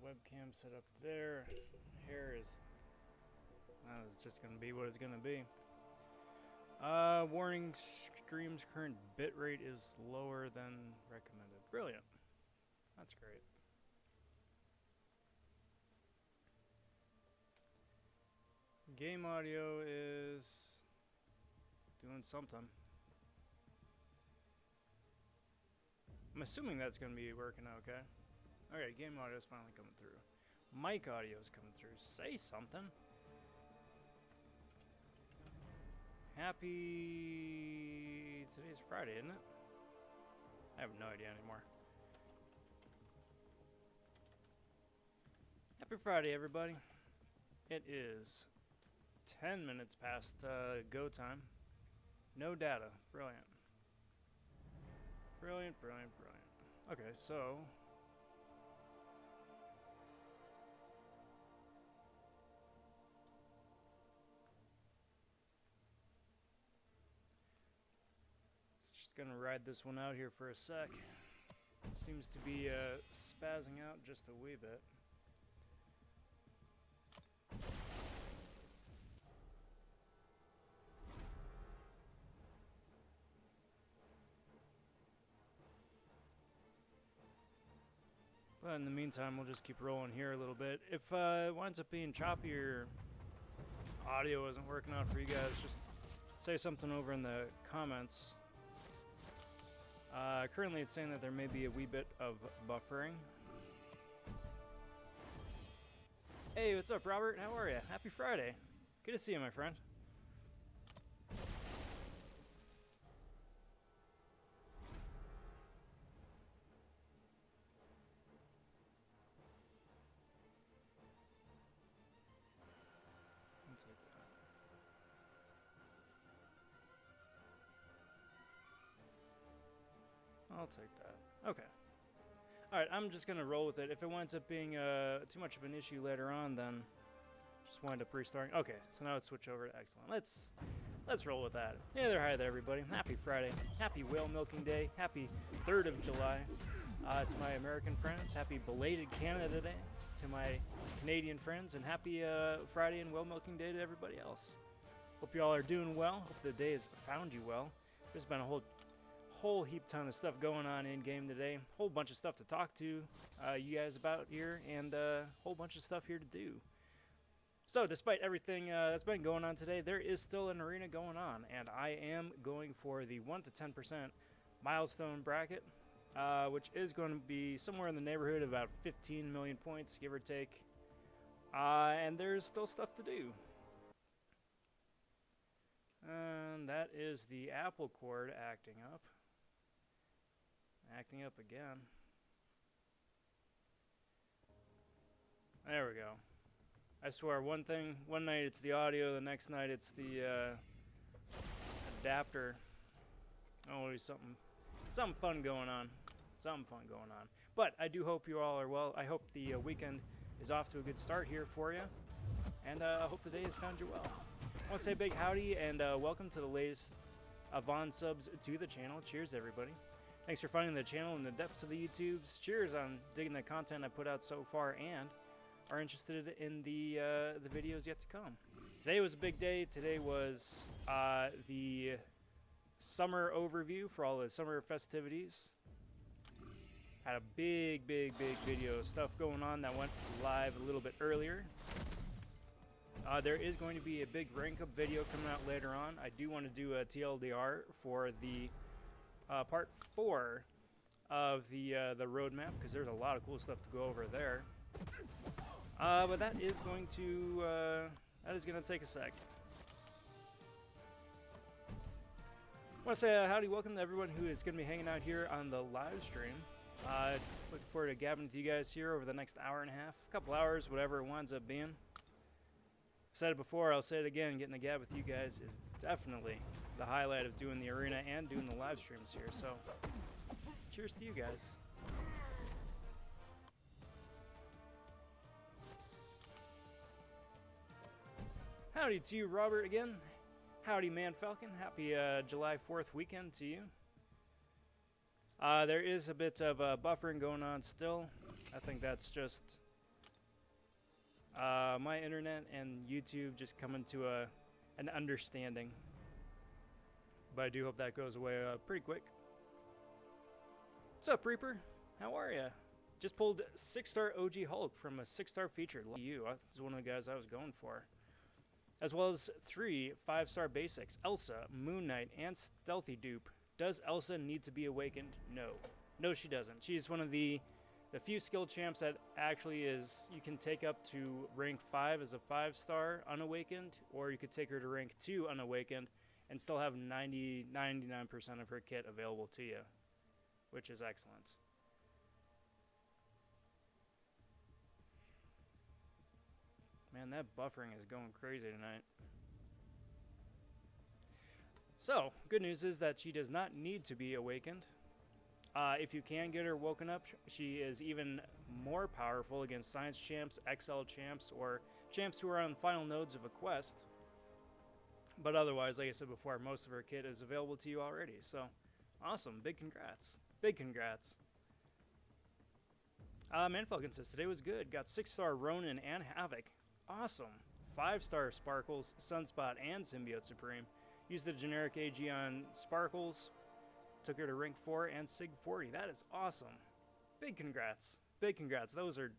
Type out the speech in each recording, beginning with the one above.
webcam set up there. Hair is it's just gonna be what it's gonna be. Warning: stream's current bitrate is lower than recommended. Brilliant. That's great. Game audio is doing something. I'm assuming that's going to be working okay. Alright, game audio is finally coming through. Mic audio is coming through. Say something. Happy... Today's Friday, isn't it? I have no idea anymore. Happy Friday, everybody. It is 10 minutes past go time. No data. Brilliant. Brilliant, brilliant, brilliant. Okay, so... just gonna ride this one out here for a sec. Seems to be spazzing out just a wee bit. But in the meantime, we'll just keep rolling here a little bit. If it winds up being choppy or audio isn't working out for you guys, just say something over in the comments. Currently it's saying that there may be a wee bit of buffering. Hey, what's up, Robert? How are you? Happy Friday. Good to see you, my friend. I'll take that. I'll take that. Okay. Alright, I'm just going to roll with it. If it winds up being too much of an issue later on, then just wind up restarting. Okay, so now it's switch over to excellent. Let's roll with that. Hey there, hi there, everybody. Happy Friday. Happy whale milking day. Happy 3rd of July. It's my American friends. Happy belated Canada Day to my Canadian friends, and happy Friday and whale milking day to everybody else. Hope you all are doing well. Hope the day has found you well. There's been a whole heap ton of stuff going on in game today. Whole bunch of stuff to talk to you guys about here, and a whole bunch of stuff here to do. So despite everything that's been going on today, there is still an arena going on, and I am going for the 1 to 10% milestone bracket, which is going to be somewhere in the neighborhood of about 15 million points, give or take. And there's still stuff to do. And that is the apple cord acting up. Acting up again. There we go. I swear, one night it's the audio, the next night it's the adapter. Always something fun going on. Something fun going on. But I do hope you all are well. I hope the weekend is off to a good start here for you. And I hope the day has found you well. I want to say a big howdy and welcome to the latest Von subs to the channel. Cheers, everybody. Thanks for finding the channel in the depths of the YouTubes. Cheers on digging the content I put out so far and are interested in the videos yet to come. Today was a big day. Today was the summer overview for all the summer festivities. Had a big video stuff going on that went live a little bit earlier. There is going to be a big rank up video coming out later on. I do want to do a TLDR for the part 4 of the roadmap, because there's a lot of cool stuff to go over there. But that is going to take a sec. I want to say howdy, welcome to everyone who is going to be hanging out here on the live stream. Looking forward to gabbing with you guys here over the next hour and a half, a couple hours, whatever it winds up being. Said it before, I'll say it again, getting to gab with you guys is definitely the highlight of doing the arena and doing the live streams here, so cheers to you guys. Howdy to you, Robert, again. Howdy, Man Falcon. Happy July 4th weekend to you. There is a bit of buffering going on still. I think that's just My internet and YouTube just coming to an understanding. But I do hope that goes away pretty quick. What's up, Reaper? How are ya? Just pulled 6-star OG Hulk from a 6-star feature. Love you. This is one of the guys I was going for. As well as 3 5-star basics. Elsa, Moon Knight, and Stealthy Dupe. Does Elsa need to be awakened? No. No, she doesn't. She's one of the few skill champs that actually is, you can take up to rank 5 as a 5-star unawakened, or you could take her to rank 2 unawakened and still have 99% of her kit available to you, which is excellent. Man, that buffering is going crazy tonight. So, good news is that she does not need to be awakened. If you can get her woken up, she is even more powerful against Science Champs, XL Champs, or champs who are on final nodes of a quest. But otherwise, like I said before, most of her kit is available to you already. So, awesome. Big congrats. Big congrats. Manfalcon says, today was good. Got 6-star Ronin and Havoc. Awesome. 5-star Sparkles, Sunspot, and Symbiote Supreme. Used the generic AG on Sparkles. Took her to rank 4 and Sig 40. That is awesome. Big congrats. Big congrats. Those are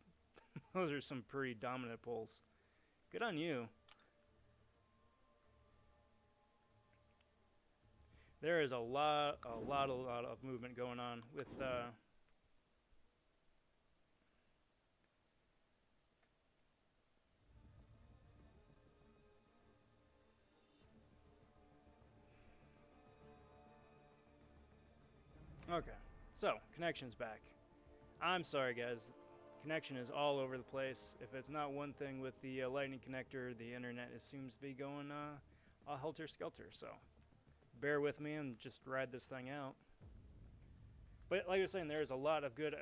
some pretty dominant pulls. Good on you. There is a lot of movement going on with okay, so connection's back. I'm sorry, guys. Connection is all over the place. If it's not one thing with the lightning connector, the internet seems to be going helter-skelter. So bear with me and just ride this thing out. But like I was saying, there's a lot of good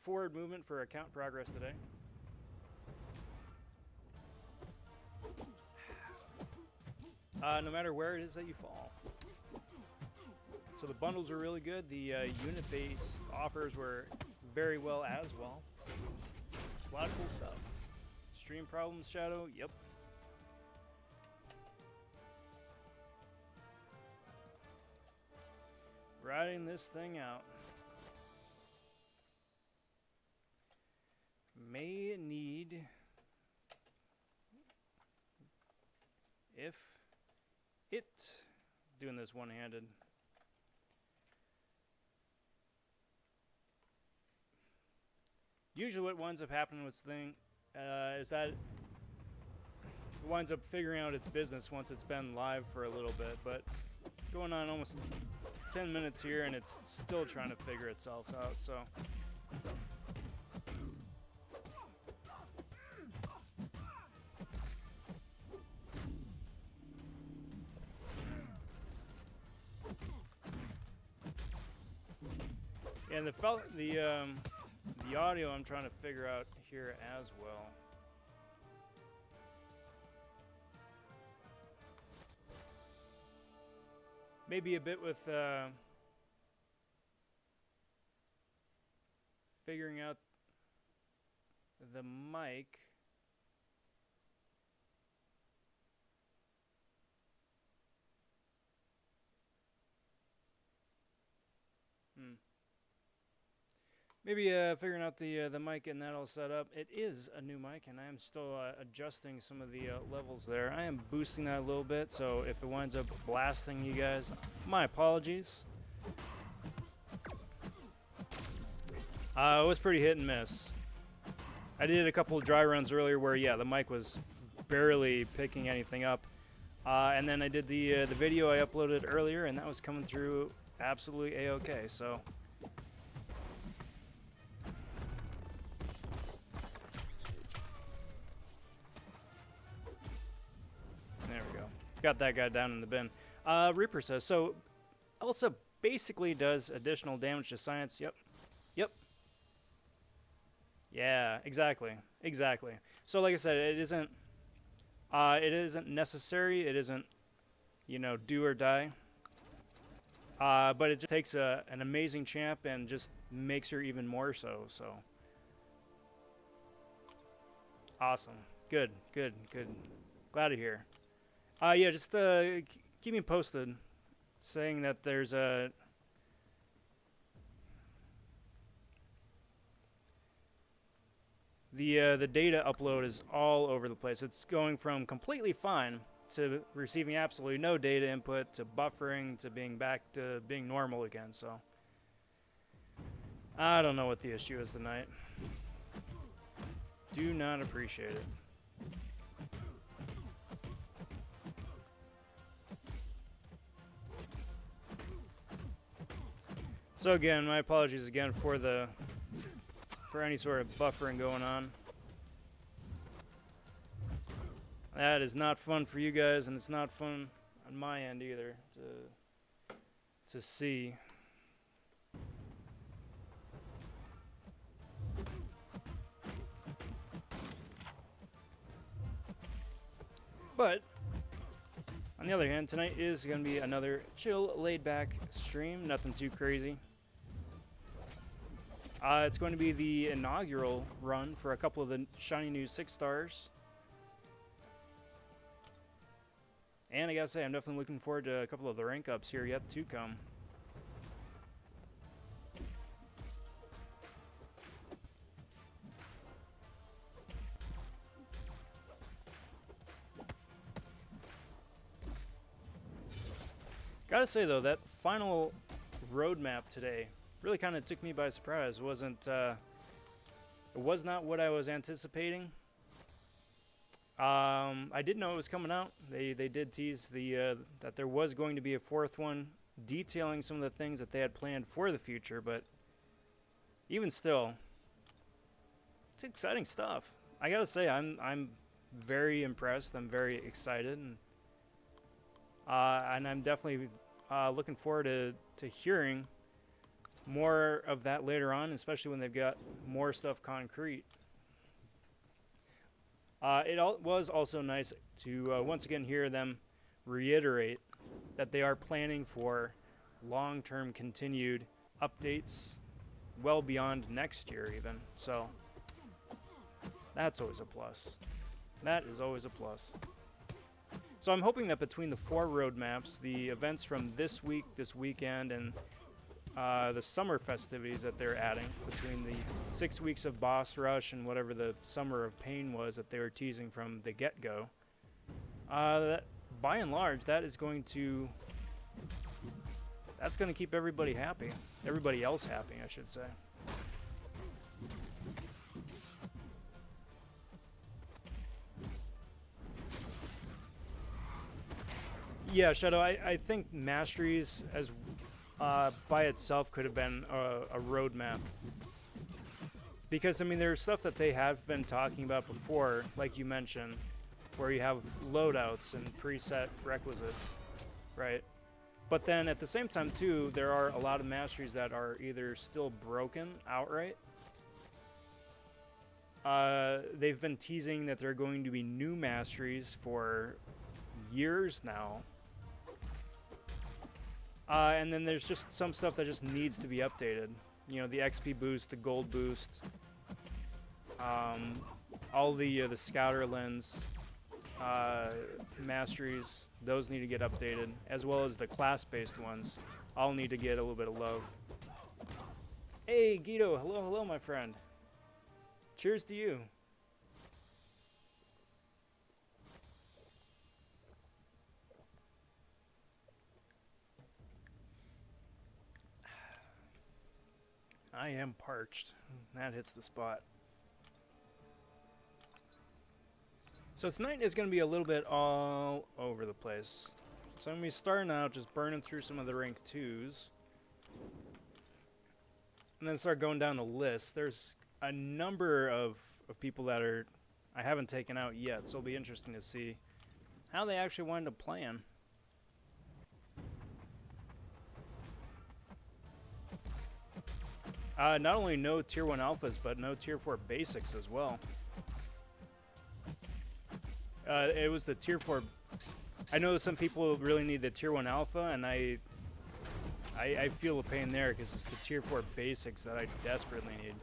forward movement for account progress today. No matter where it is that you fall. So the bundles were really good. The unit-based offers were very well as well. A lot of cool stuff. Stream problems, Shadow? Yep. Riding this thing out. May need, if it, doing this one-handed. Usually what winds up happening with this thing is that it winds up figuring out its business once it's been live for a little bit, but going on almost 10 minutes here and it's still trying to figure itself out, so. And the audio I'm trying to figure out here as well. Maybe a bit with figuring out the mic. Maybe figuring out the mic and that all set up. It is a new mic, and I am still adjusting some of the levels there. I am boosting that a little bit, so if it winds up blasting you guys, my apologies. It was pretty hit and miss. I did a couple of dry runs earlier where, yeah, the mic was barely picking anything up. And then I did the video I uploaded earlier, and that was coming through absolutely A-okay, so. There we go. Got that guy down in the bin. Reaper says, so Elsa basically does additional damage to science. Yep. Yep. Yeah, exactly. Exactly. So like I said, it isn't necessary. It isn't, you know, do or die. But it just takes an amazing champ and just makes her even more so. So awesome. Good, good, good. Glad to hear. Yeah, just keep me posted, saying that there's a the data upload is all over the place. It's going from completely fine to receiving absolutely no data input to buffering to being back to being normal again. So I don't know what the issue is tonight. Do not appreciate it. So again, my apologies again for any sort of buffering going on. That is not fun for you guys, and it's not fun on my end either to see. But on the other hand, tonight is going to be another chill, laid-back stream. Nothing too crazy. It's going to be the inaugural run for a couple of the shiny new 6 stars. And I gotta say, I'm definitely looking forward to a couple of the rank ups here yet to come. Gotta say though, that final roadmap today really kind of took me by surprise. It was not what I was anticipating. I did know it was coming out. They did tease that there was going to be a 4th one detailing some of the things that they had planned for the future, but even still, it's exciting stuff. I gotta say, I'm very impressed. I'm very excited, and I'm definitely looking forward to hearing more of that later on, especially when they've got more stuff concrete. It was also nice to once again hear them reiterate that they are planning for long-term continued updates well beyond next year even. So that's always a plus. That is always a plus. So I'm hoping that between the 4 roadmaps, the events from this week, this weekend, and the summer festivities that they're adding, between the 6 weeks of Boss Rush and whatever the Summer of Pain was that they were teasing from the get-go, that by and large, that's going to keep everybody happy. Everybody else happy, I should say. Yeah, Shadow, I think Masteries as by itself could have been a roadmap. Because, I mean, there's stuff that they have been talking about before, like you mentioned, where you have loadouts and preset requisites, right? But then at the same time, too, there are a lot of masteries that are either still broken outright. They've been teasing that there are going to be new masteries for years now. And then there's just some stuff that just needs to be updated. You know, the XP boost, the gold boost, all the Scouter Lens masteries, those need to get updated, as well as the class-based ones. All need to get a little bit of love. Hey, Guido, hello, hello, my friend. Cheers to you. I am parched. That hits the spot. So tonight is going to be a little bit all over the place. So I'm going to be starting out just burning through some of the rank 2s. And then start going down the list. There's a number of people that I haven't taken out yet, so it'll be interesting to see how they actually wind up playing. Not only no Tier 1 Alphas, but no Tier 4 Basics as well. It was the Tier 4... I know some people really need the Tier 1 Alpha, and I feel the pain there, because it's the Tier 4 Basics that I desperately need.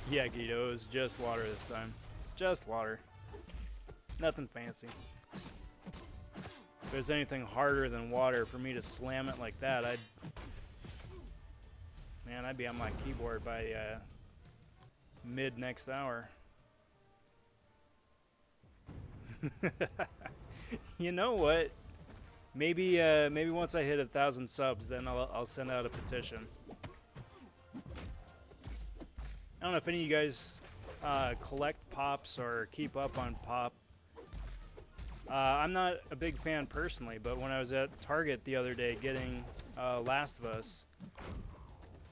Yeah, Guido, it was just water this time. Just water. Nothing fancy. If there's anything harder than water for me to slam it like that, I'd be on my keyboard by mid next hour. You know what? Maybe once I hit 1,000 subs, then I'll send out a petition. I don't know if any of you guys collect pops or keep up on pop. I'm not a big fan personally, but when I was at Target the other day getting Last of Us,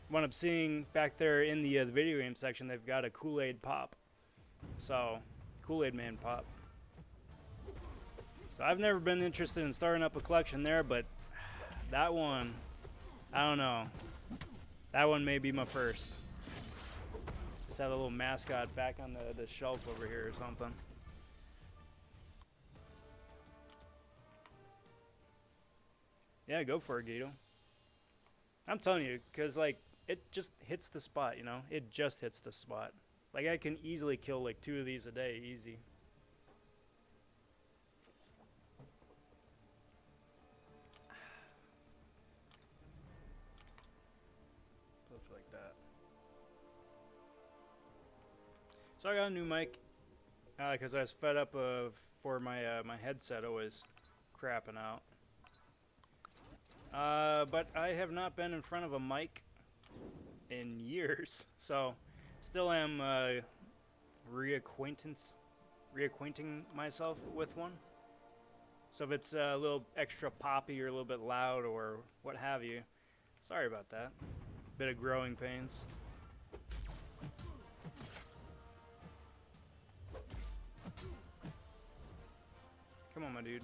when I'm seeing back there in the video game section, they've got a Kool-Aid pop. So, Kool-Aid Man pop. So I've never been interested in starting up a collection there, but that one, I don't know. That one may be my first. Just have a little mascot back on the shelf over here or something. Yeah, go for it, Guido. I'm telling you, because, like, it just hits the spot, you know? It just hits the spot. Like, I can easily kill, like, 2 of these a day, easy. Like that. So I got a new mic, because I was fed up for my my headset always crapping out. But I have not been in front of a mic in years, so still am reacquainting myself with one. So if it's a little extra poppy or a little bit loud or what have you, sorry about that. Bit of growing pains. Come on, my dude.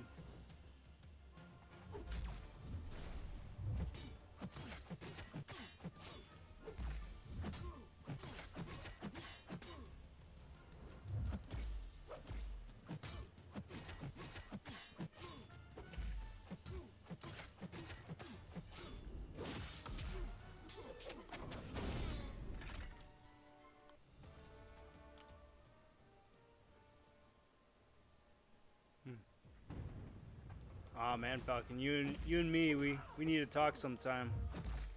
Aw, man, Falcon, you and me, we need to talk sometime.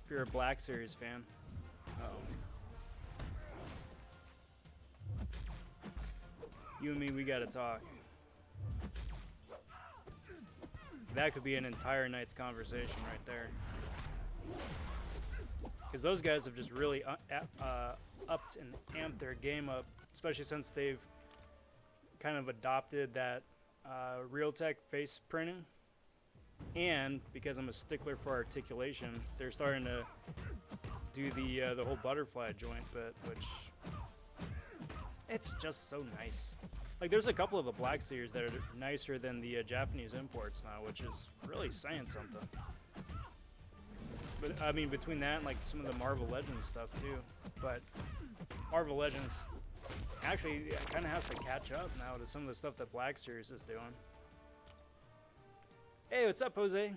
If you're a Black Series fan. Uh-oh. You and me, we gotta talk. That could be an entire night's conversation right there. Because those guys have just really upped and amped their game up, especially since they've kind of adopted that Realtek face printing. And because I'm a stickler for articulation, they're starting to do the whole butterfly joint bit, which it's just so nice. Like, there's a couple of the Black Series that are nicer than the Japanese imports now, which is really saying something. But I mean, between that and like some of the Marvel Legends stuff too. But Marvel Legends actually kind of has to catch up now to some of the stuff that Black Series is doing. Hey, what's up, Jose?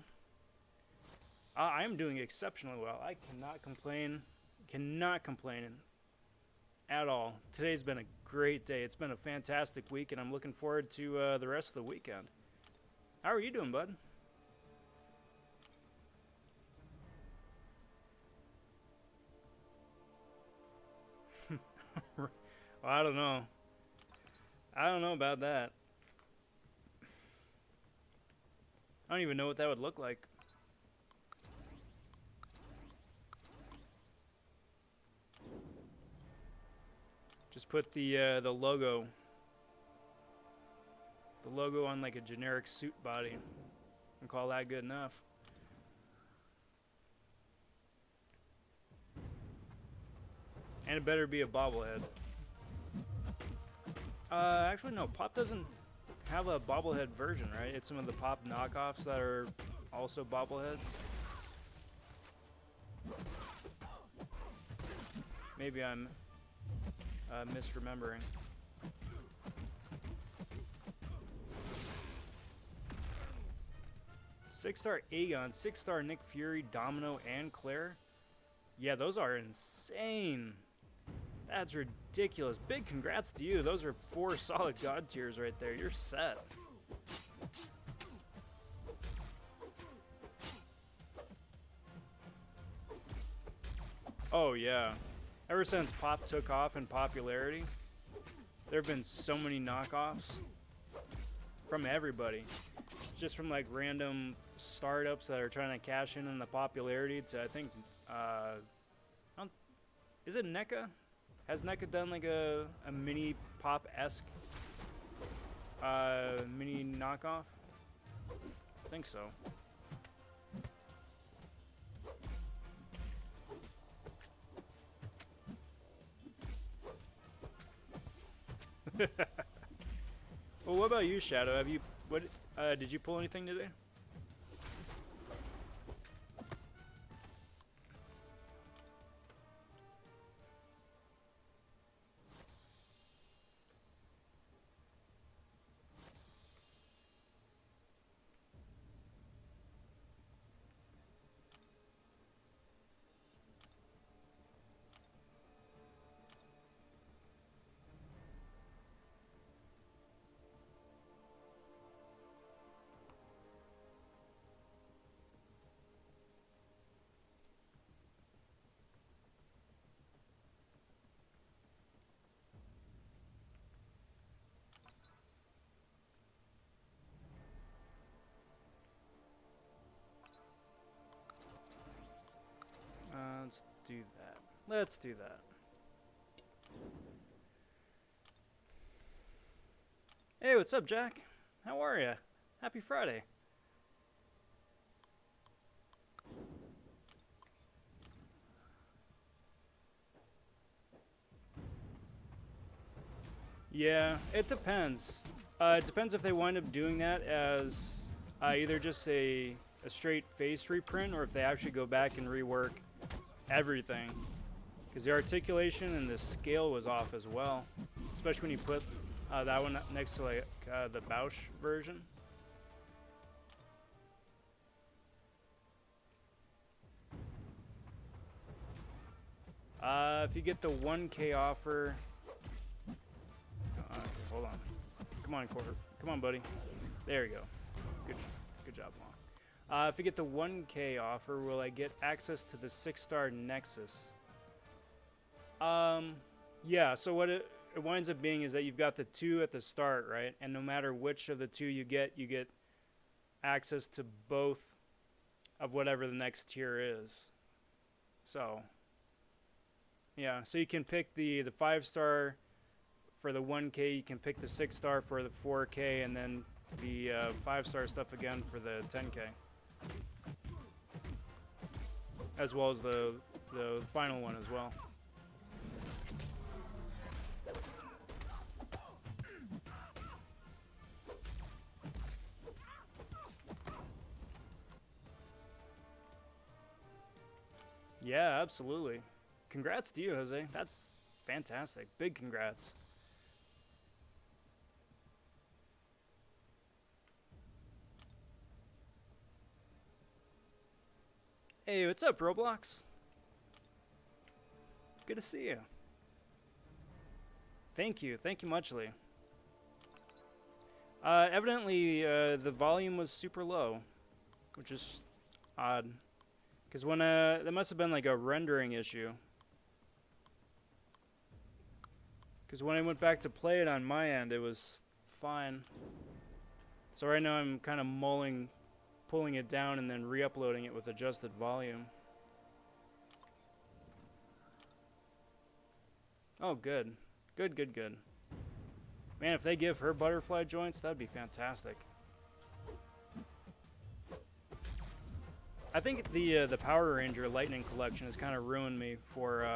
I am doing exceptionally well. I cannot complain. Cannot complain at all. Today's been a great day. It's been a fantastic week, and I'm looking forward to the rest of the weekend. How are you doing, bud? Well, I don't know. I don't know about that. I don't even know what that would look like. Just put the logo on like a generic suit body and call that good enough. And it better be a bobblehead. Actually no, Pop doesn't have a bobblehead version, right? It's some of the Pop knockoffs that are also bobbleheads. Maybe I'm misremembering. Six-star Aegon, 6-star Nick Fury, Domino, and Claire. Yeah, those are insane. That's ridiculous. Big congrats to you. Those are 4 solid god tiers right there. You're set. Oh, yeah. Ever since Pop took off in popularity, there have been so many knockoffs from everybody. Just from like random startups that are trying to cash in on the popularity to, I think, is it NECA? Has NECA done like a mini Pop-esque mini knockoff? I think so. Well, what about you, Shadow? Have you did you pull anything today? Let's do that. Let's do that. Hey, what's up, Jack? How are ya? Happy Friday. Yeah, it depends. It depends if they wind up doing that as either just a straight face reprint or if they actually go back and rework everything. Because the articulation and the scale was off as well. Especially when you put that one next to like the Bausch version. If you get the 1K offer... hold on. Come on, Quarter. Come on, buddy. There you go. Good job, Long. If you get the 1K offer, will I get access to the 6-star Nexus? Yeah, so what it winds up being is that you've got the 2 at the start, right? And no matter which of the 2 you get access to both of whatever the next tier is. So, yeah, so you can pick the 5-star for the 1K, you can pick the 6-star for the 4K, and then the 5-star stuff again for the 10K. As well as the final one as well. Yeah, absolutely. Congrats to you, Jose. That's fantastic. Big congrats. Hey, what's up, Roblox? Good to see you. Thank you muchly. Evidently, the volume was super low, which is odd. Because when, there must have been like a rendering issue. Because when I went back to play it on my end, it was fine. So right now I'm kind of pulling it down and then re-uploading it with adjusted volume. Oh, good. Good. Man, if they give her butterfly joints, that'd be fantastic. I think the Power Ranger Lightning collection has kind of ruined me for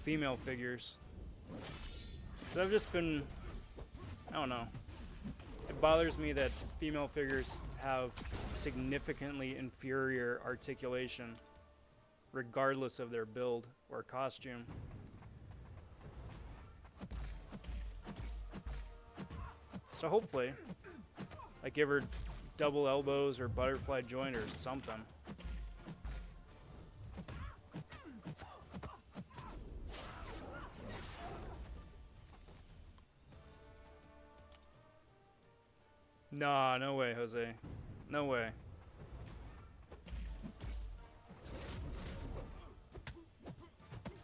female figures. So I've just been, I don't know. It bothers me that female figures have significantly inferior articulation, regardless of their build or costume. So hopefully, I give her double elbows or butterfly joint or something. Nah, no way, Jose. No way.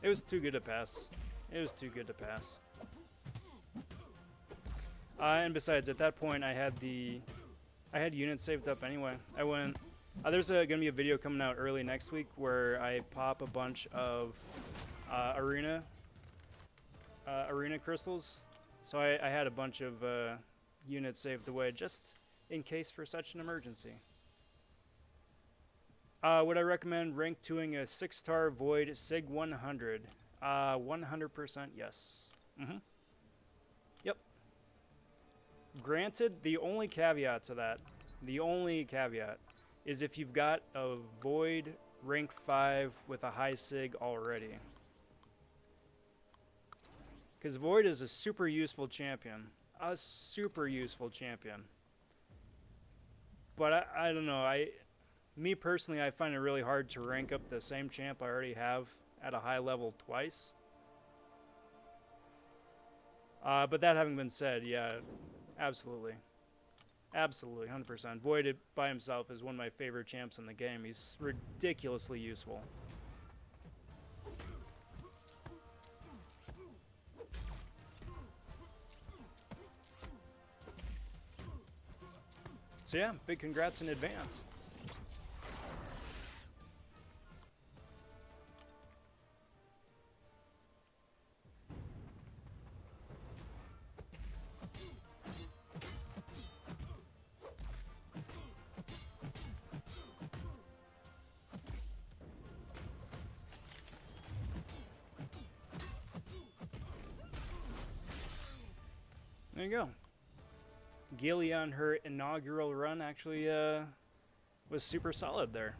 It was too good to pass. It was too good to pass. And besides, at that point, I had units saved up anyway. I went. There's gonna be a video coming out early next week where I pop a bunch of arena crystals. So I had a bunch of units saved away just in case for such an emergency. Would I recommend rank 2ing a 6-star Void Sig 100? 100% yes. Yep. Granted, the only caveat to that, is if you've got a Void rank 5 with a high Sig already. Because Void is a super useful champion. A super useful champion. But I don't know, me personally, I find it really hard to rank up the same champ I already have at a high level twice. But that having been said, yeah, absolutely. Absolutely, 100%. Void by himself is one of my favorite champs in the game. He's ridiculously useful. So yeah, big congrats in advance. There you go. Gilly on her inaugural run actually was super solid there.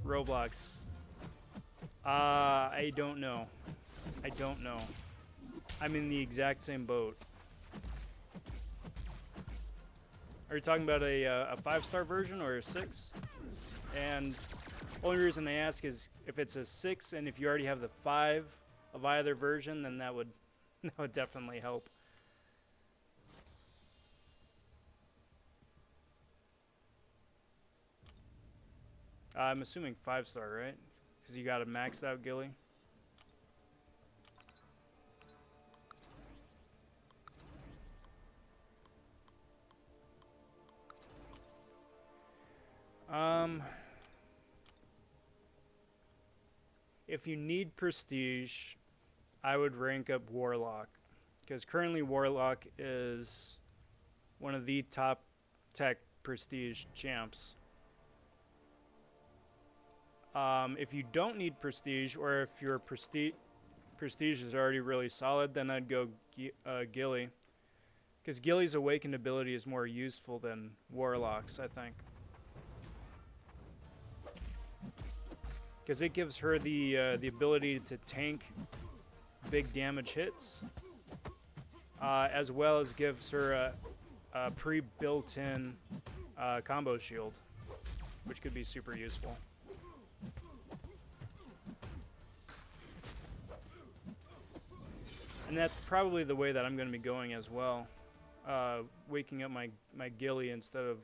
Roblox. I don't know. I don't know. I'm in the exact same boat. Are you talking about a 5-star version or a 6? And only reason I ask is if it's a 6 and if you already have the 5 of either version, then that would definitely help. I'm assuming 5-star, right? Because you got a maxed out Gilly. If you need prestige, I would rank up Warlock, because currently Warlock is one of the top tech prestige champs. If you don't need prestige, or if your prestige is already really solid, then I'd go Gilly, because Gilly's awakened ability is more useful than Warlock's, I think. Because it gives her the ability to tank big damage hits, as well as gives her a pre-built-in combo shield, which could be super useful. And that's probably the way that I'm going to be going as well, waking up my Gilly instead of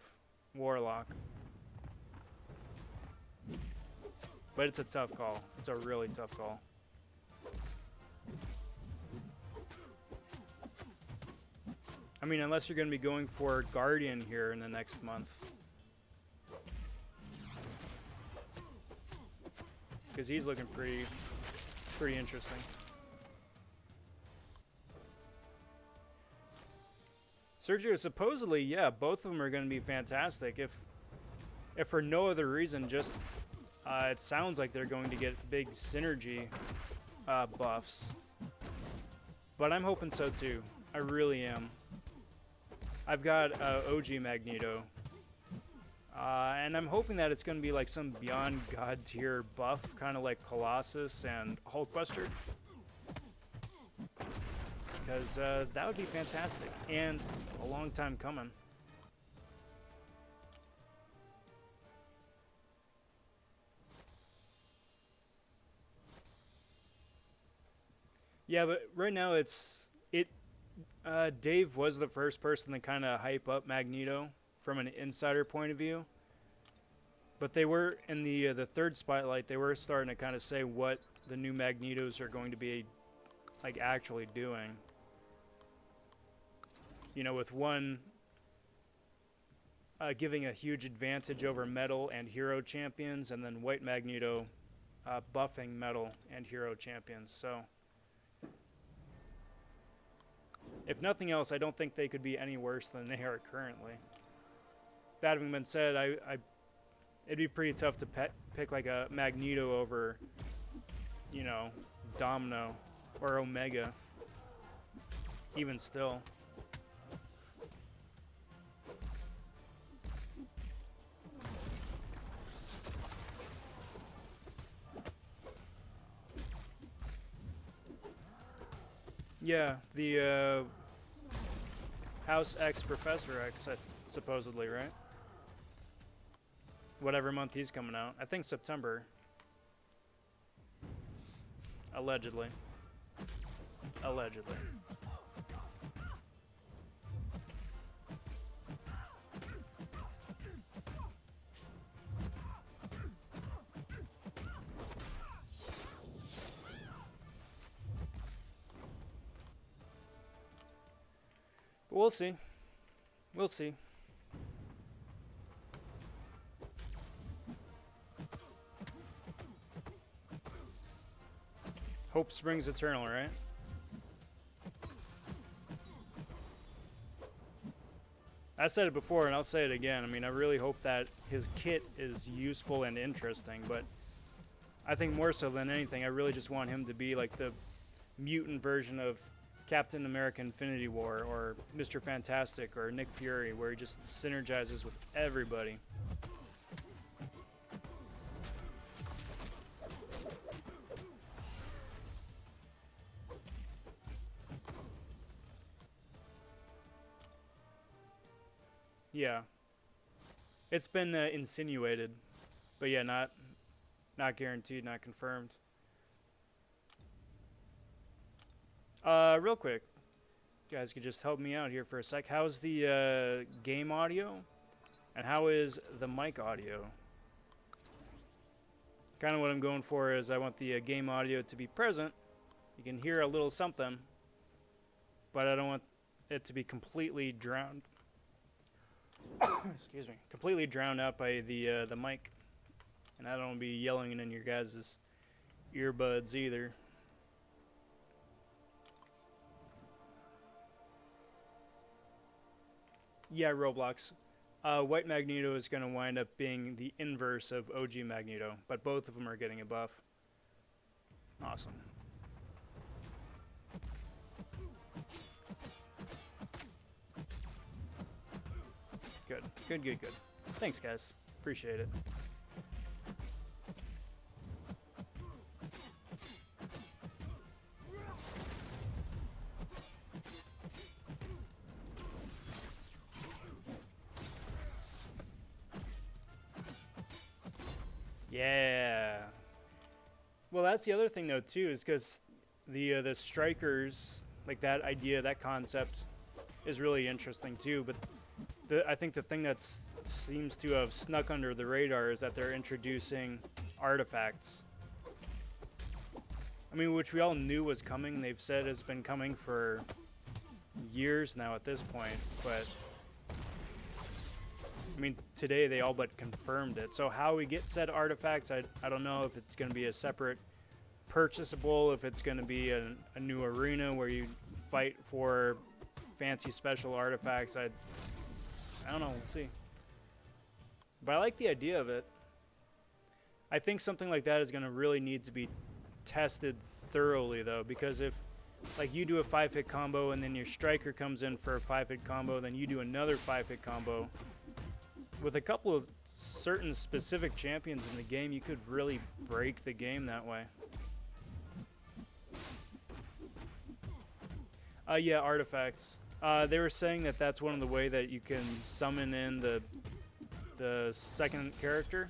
Warlock. But it's a tough call. It's a really tough call. I mean, unless you're going to be going for Guardian here in the next month. Because he's looking pretty interesting. Sergio, supposedly, yeah, both of them are going to be fantastic. If for no other reason, just it sounds like they're going to get big synergy buffs. But I'm hoping so too. I really am. I've got OG Magneto. And I'm hoping that it's going to be like some beyond god tier buff, kind of like Colossus and Hulkbuster. Because that would be fantastic, and a long time coming. Yeah, but right now Dave was the first person to kind of hype up Magneto from an insider point of view. But they were in the third spotlight. They were starting to kind of say what the new Magnetos are going to be like actually doing. You know, with one giving a huge advantage over Metal and Hero champions, and then White Magneto buffing Metal and Hero champions. So, if nothing else, I don't think they could be any worse than they are currently. That having been said, it'd be pretty tough to pick like a Magneto over, you know, Domino or Omega. Even still. Yeah, the House X Professor X, supposedly, right? Whatever month he's coming out. I think September. Allegedly. Allegedly. But we'll see. We'll see. Hope springs eternal, right? I said it before and I'll say it again. I mean, I really hope that his kit is useful and interesting, but I think more so than anything, I really just want him to be like the mutant version of Captain America Infinity War or Mr. Fantastic or Nick Fury, where he just synergizes with everybody. Yeah. It's been insinuated, but yeah, not guaranteed, not confirmed. Real quick, you guys could just help me out here for a sec. How's the game audio, and how is the mic audio? Kind of what I'm going for is I want the game audio to be present. You can hear a little something, but I don't want it to be completely drowned. Excuse me, completely drowned out by the mic, and I don't want to be yelling in your guys' earbuds either. Yeah, Roblox. White Magneto is going to wind up being the inverse of OG Magneto, but both of them are getting a buff. Awesome. Good, good, good, good. Thanks, guys. Appreciate it. Yeah. Well, that's the other thing, though, too, is because the strikers, like that idea, that concept, is really interesting too. But I think the thing that seems to have snuck under the radar is that they're introducing artifacts. I mean, which we all knew was coming. They've said has been coming for years now at this point, but I mean, today they all but confirmed it. So how we get said artifacts, I don't know if it's going to be a separate purchasable, if it's going to be a new arena where you fight for fancy special artifacts. I don't know, we'll see. But I like the idea of it. I think something like that is going to really need to be tested thoroughly, though, because if like you do a 5-hit combo and then your striker comes in for a 5-hit combo, then you do another 5-hit combo, with a couple of certain specific champions in the game, you could really break the game that way. Yeah, artifacts. They were saying that that's one of the way that you can summon in the second character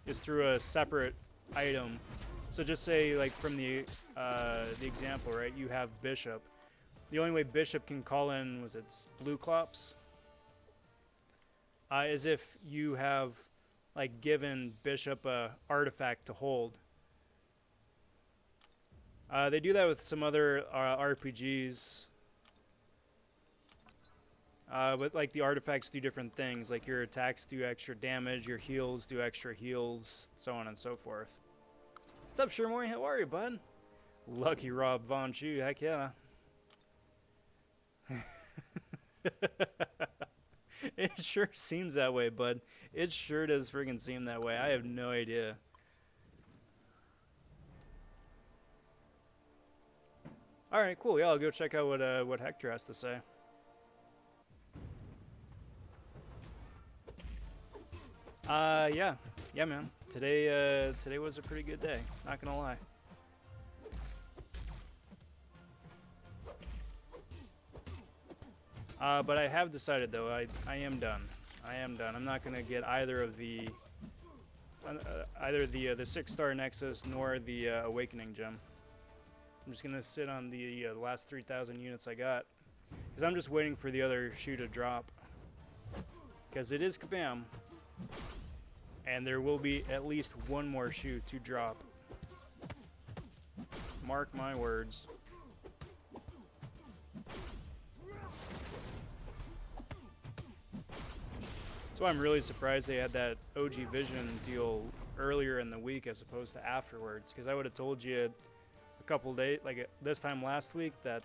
is through a separate item So just say, like, from the example, right? You have bishop. The only way bishop can call in, was it blue clops? Is if you have, like, given bishop a artifact to hold. They do that with some other RPGs. But like the artifacts do different things. Like your attacks do extra damage, your heals do extra heals, so on and so forth. What's up, Shermoy? How are you, bud? Lucky RobVonShoe, heck yeah. It sure seems that way, bud. It sure does friggin' seem that way. I have no idea. Alright, cool. Yeah, I'll go check out what Hector has to say. Yeah. Yeah, man. Today was a pretty good day. Not gonna lie. But I have decided, though, I am done. I am done. I'm not gonna get either of the the 6-star Nexus nor the Awakening gem. I'm just gonna sit on the last 3,000 units I got, because I'm just waiting for the other shoe to drop. Because it is Kabam, and there will be at least one more shoe to drop. Mark my words. So I'm really surprised they had that OG Vision deal earlier in the week as opposed to afterwards, because I would have told you a couple days, like this time last week, that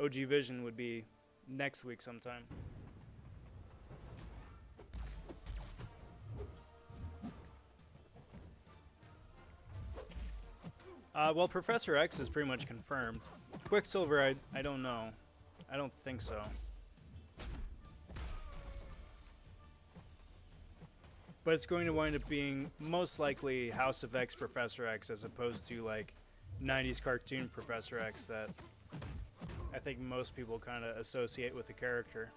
OG Vision would be next week sometime. Well, Professor X is pretty much confirmed. Quicksilver, I don't know. I don't think so. But it's going to wind up being most likely House of X Professor X as opposed to like 90s cartoon Professor X that I think most people kind of associate with the character.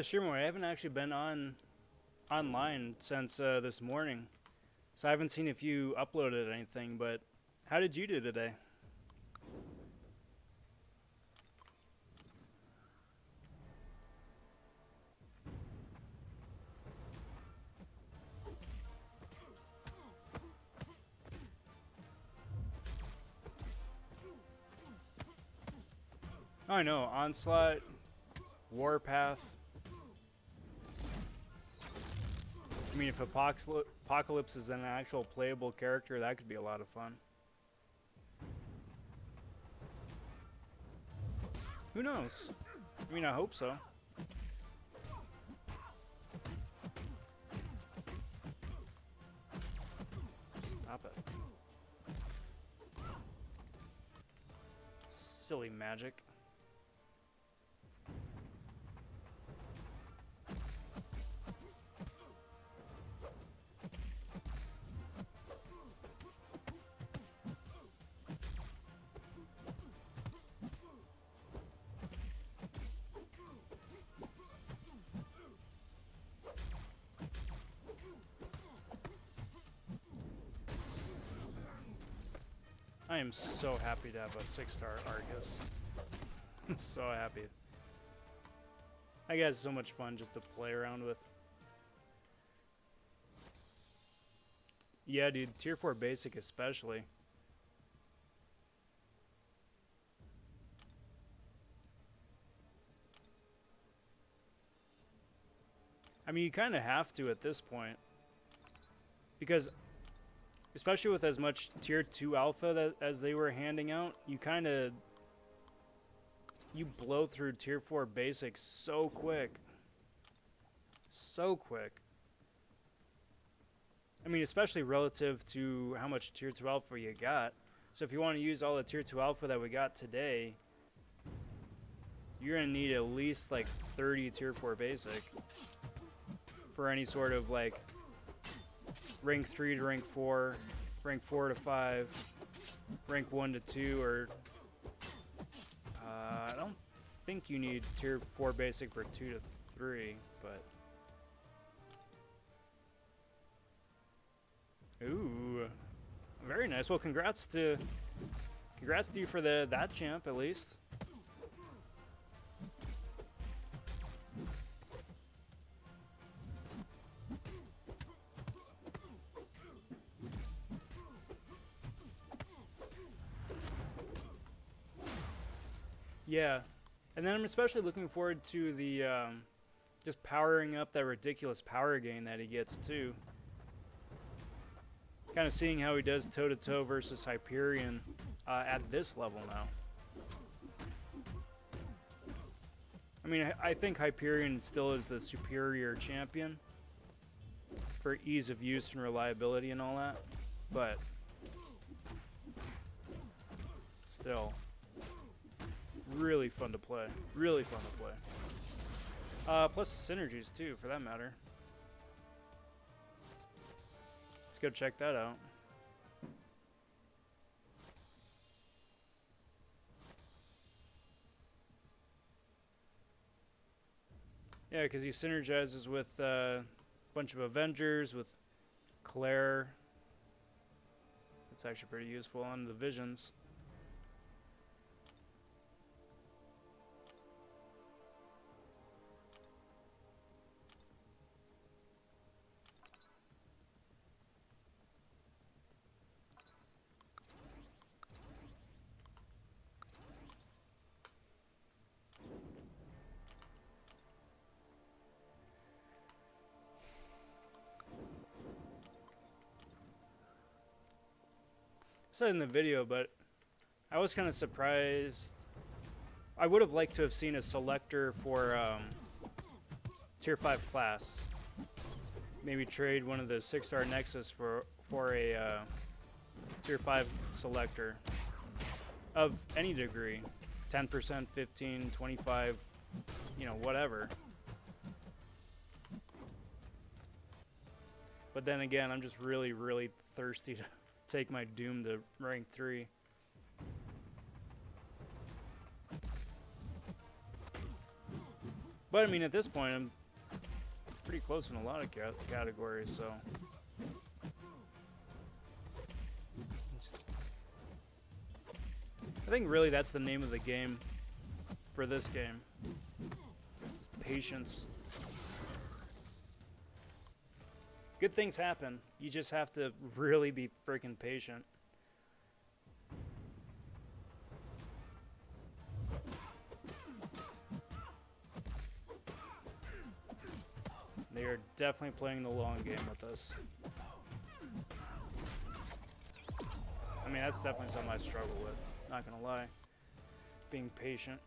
Sure, I haven't actually been online since this morning, so I haven't seen if you uploaded anything, but how did you do today? Oh, I know, Onslaught, Warpath. I mean, if Apocalypse is an actual playable character, that could be a lot of fun. Who knows? I mean, I hope so. Stop it. Silly magic. I am so happy to have a 6-star Argus. I'm so happy. That guy's so much fun just to play around with. Yeah, dude, tier 4 basic especially. I mean, you kind of have to at this point. Because especially with as much tier 2 alpha as they were handing out, you blow through tier 4 basics so quick. So quick. I mean, especially relative to how much tier 2 alpha you got. So if you want to use all the tier 2 alpha that we got today, you're gonna need at least like 30 tier 4 basic for any sort of like rank 3 to rank 4, rank 4 to 5, rank 1 to 2, or I don't think you need tier 4 basic for 2 to 3, but ooh, very nice. Well, congrats to you for that champ at least. Yeah, and then I'm especially looking forward to the just powering up that ridiculous power gain that he gets too. Kind of seeing how he does toe-to-toe versus Hyperion at this level now. I mean, I think Hyperion still is the superior champion for ease of use and reliability and all that, but still really fun to play. Really fun to play. Plus synergies too, for that matter. Let's go check that out. Yeah, because he synergizes with a bunch of Avengers, with Claire. That's actually pretty useful on the Visions. Said in the video, but I was kind of surprised. I would have liked to have seen a selector for tier 5 class. Maybe trade one of the 6-star Nexus for a tier 5 selector of any degree. 10%, 15, 25, you know, whatever. But then again, I'm just really, really thirsty to take my Doom to rank 3. But I mean, at this point, I'm pretty close in a lot of categories, so. I think really that's the name of the game for this game. It's patience. Good things happen. You just have to really be freaking patient. They are definitely playing the long game with us. I mean, that's definitely something I struggle with, not gonna lie. Being patient.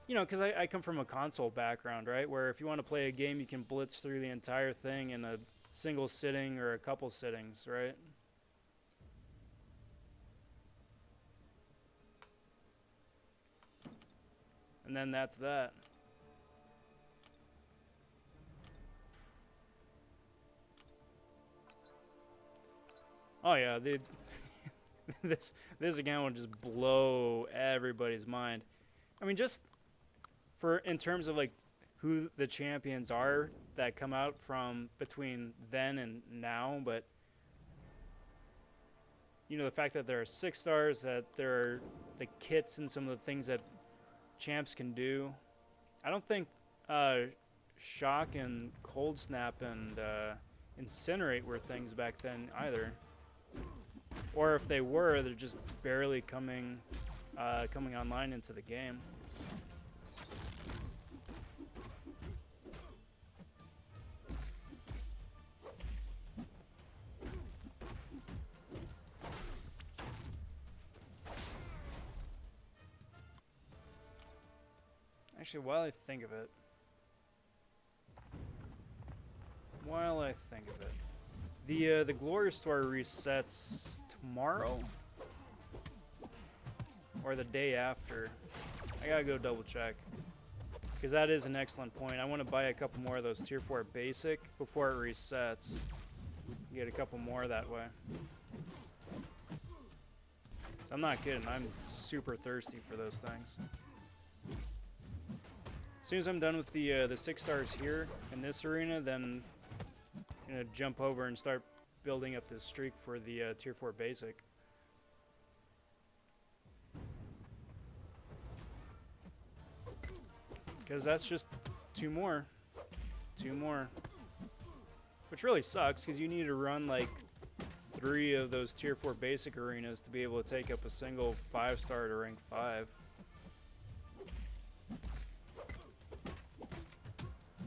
You know, because I come from a console background, right? Where if you want to play a game, you can blitz through the entire thing in a single sitting or a couple sittings, right? And then that's that. Oh yeah, this again would just blow everybody's mind. I mean, just in terms of like who the champions are that come out from between then and now, but you know, the fact that there are 6 stars, that there are the kits and some of the things that champs can do. I don't think Shock and Cold Snap and Incinerate were things back then either. Or if they were, they're just barely coming online into the game. Actually, while I think of it, the Glory Store resets tomorrow or the day after. I gotta go double check. Because that is an excellent point. I want to buy a couple more of those tier 4 basic before it resets. Get a couple more that way. I'm not kidding. I'm super thirsty for those things. As soon as I'm done with the 6 stars here in this arena, then I'm gonna jump over and start building up this streak for the tier 4 basic. Because that's just 2 more. 2 more. Which really sucks, because you need to run like 3 of those tier 4 basic arenas to be able to take up a single 5-star to rank 5.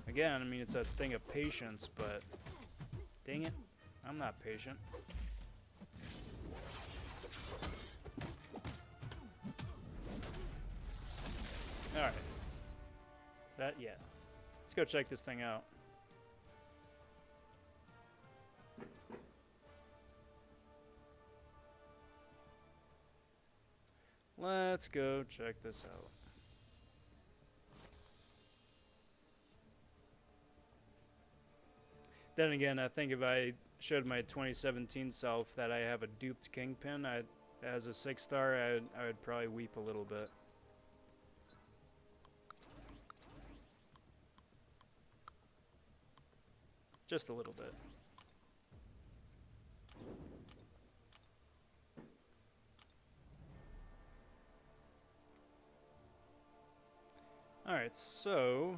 Again, I mean, it's a thing of patience, but dang it, I'm not patient. Alright. Yeah. Let's go check this thing out. Let's go check this out. Then again, I think if I showed my 2017 self that I have a duped Kingpin as a 6-star, I would probably weep a little bit. Just a little bit. Alright, so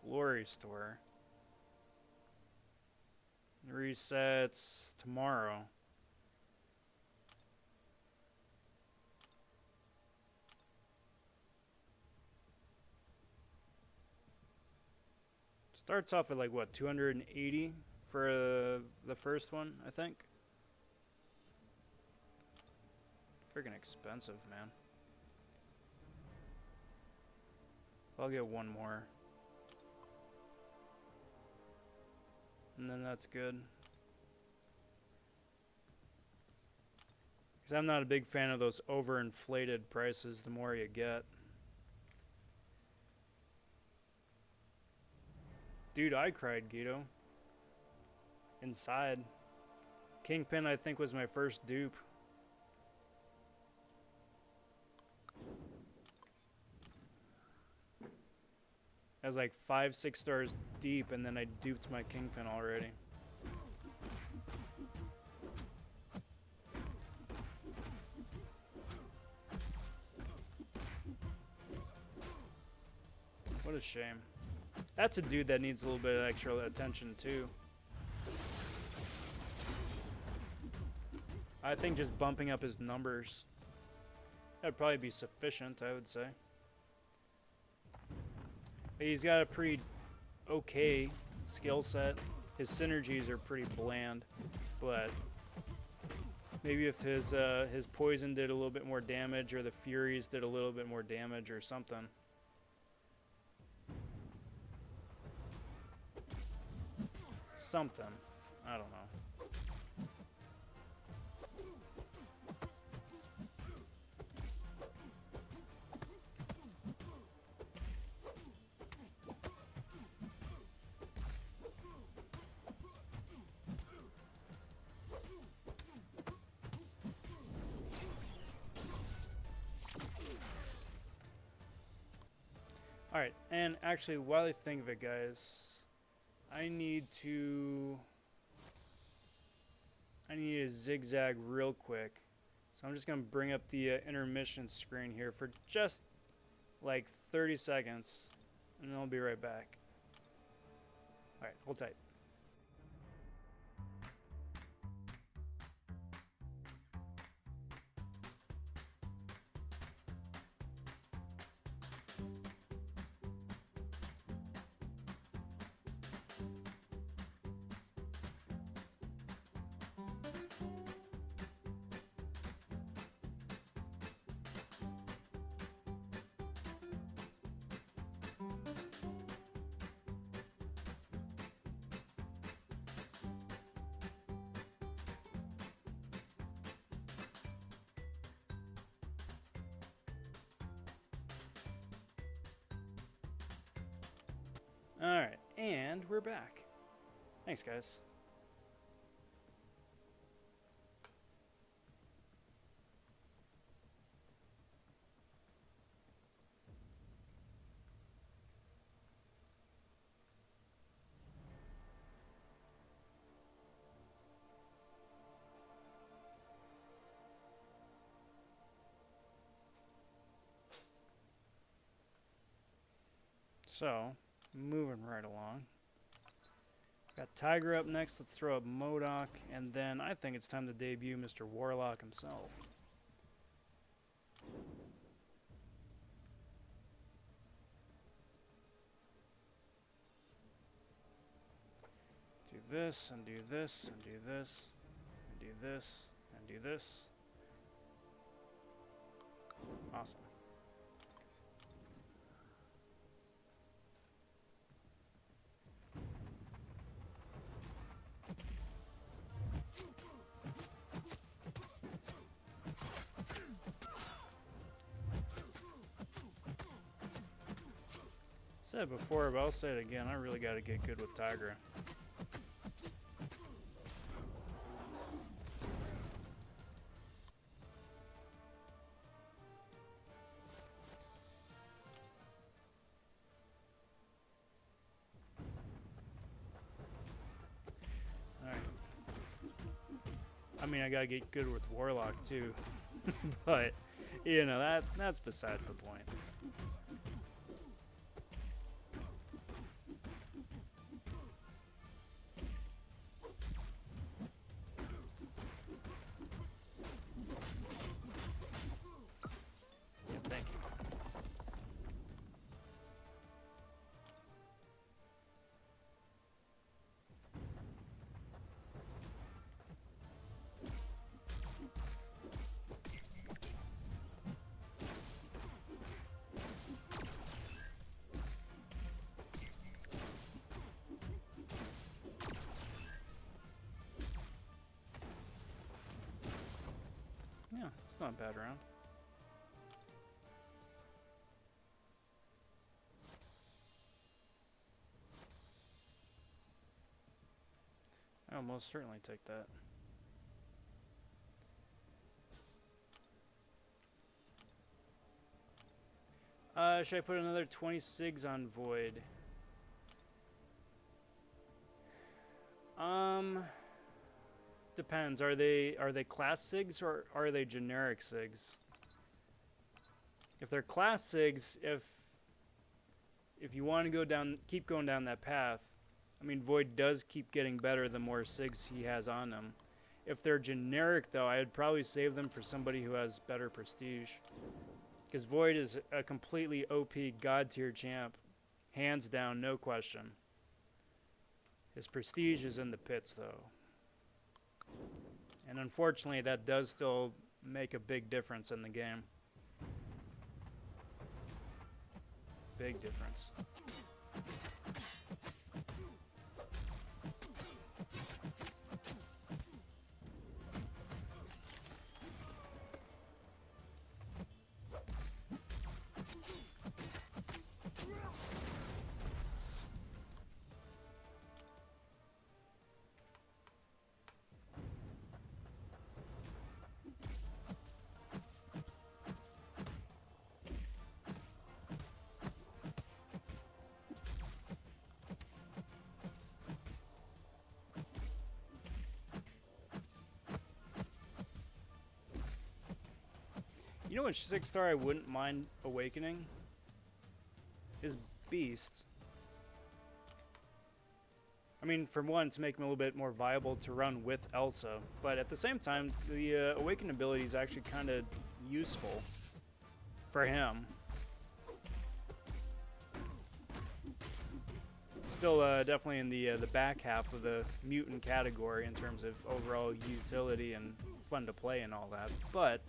Glory Store resets tomorrow. Starts off at like what, 280 for the first one, I think. Freaking expensive, man. I'll get one more. And then that's good. Because I'm not a big fan of those overinflated prices the more you get. Dude, I cried, Guido. Inside. Kingpin, I think, was my first dupe. I was like 5, 6 stars deep, and then I duped my Kingpin already. What a shame. That's a dude that needs a little bit of extra attention too. I think just bumping up his numbers, that'd probably be sufficient, I would say. He's got a pretty okay skill set. His synergies are pretty bland, but maybe if his poison did a little bit more damage, or the furies did a little bit more damage, or something. Something. I don't know. Alright, and actually, while I think of it, guys, I need to zigzag real quick. So I'm just going to bring up the intermission screen here for just like 30 seconds, and then I'll be right back. Alright, hold tight. Alright, and we're back. Thanks, guys. So, moving right along. Got Tiger up next. Let's throw up MODOK, and then I think it's time to debut Mr. Warlock himself. Do this, and do this, and do this, and do this, and do this. Awesome. Said it before, but I'll say it again. I really got to get good with Tigra. Alright. I mean, I got to get good with Warlock too. But, you know, that's besides the point. Yeah, it's not a bad round. I'll most certainly take that. Should I put another 20 SIGs on Void? Depends. Are they class SIGs or are they generic SIGs? If they're class SIGs, if you want to go down, keep going down that path, I mean, Void does keep getting better the more SIGs he has on them. If they're generic, though, I'd probably save them for somebody who has better prestige. Because Void is a completely OP god tier champ. Hands down, no question. His prestige is in the pits, though. And unfortunately, that does still make a big difference in the game. Big difference. You know what 6-star I wouldn't mind awakening? Is Beast. I mean, for one, to make him a little bit more viable to run with Elsa, but at the same time, the awaken ability is actually kind of useful for him. Still definitely in the back half of the mutant category in terms of overall utility and fun to play and all that, but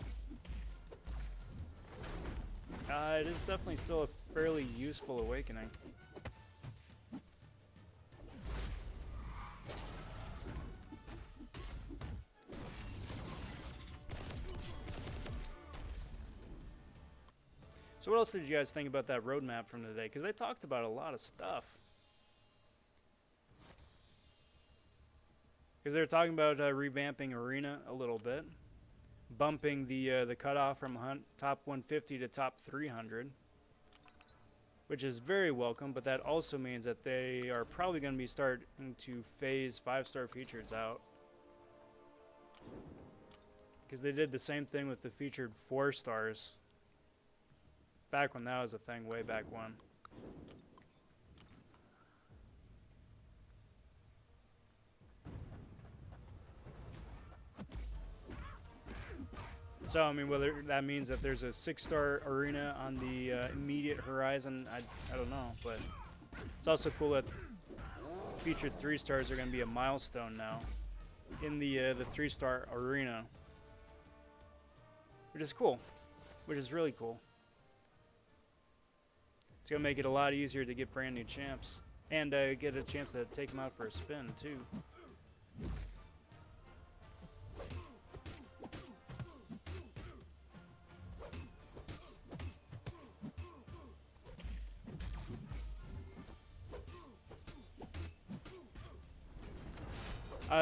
it is definitely still a fairly useful awakening. So what else did you guys think about that roadmap from today? Because they talked about a lot of stuff. Because they're talking about revamping Arena a little bit, bumping the cutoff from top 150 to top 300, which is very welcome. But that also means that they are probably going to be starting to phase 5-star features out, because they did the same thing with the featured 4 stars back when that was a thing, way back when. So, I mean, whether that means that there's a 6-star arena on the immediate horizon, I don't know. But it's also cool that featured 3 stars are going to be a milestone now in the 3-star arena, which is cool, which is really cool. It's going to make it a lot easier to get brand new champs and get a chance to take them out for a spin, too.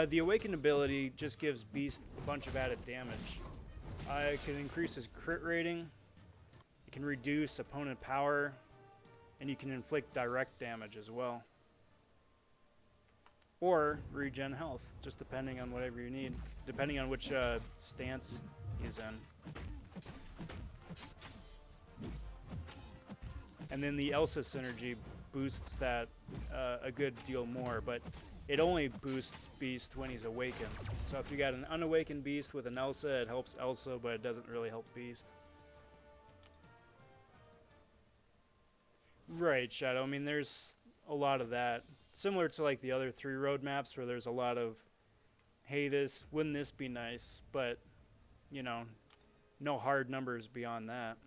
The Awakened ability just gives Beast a bunch of added damage. It can increase his crit rating, it can reduce opponent power, and you can inflict direct damage as well. Or regen health, just depending on whatever you need, depending on which stance he's in. And then the Elsa synergy boosts that a good deal more, but it only boosts Beast when he's awakened. So if you got an unawakened Beast with an Elsa, it helps Elsa, but it doesn't really help Beast. Right, Shadow. I mean, there's a lot of that. Similar to like the other 3 roadmaps where there's a lot of, hey, wouldn't this be nice? But, you know, no hard numbers beyond that.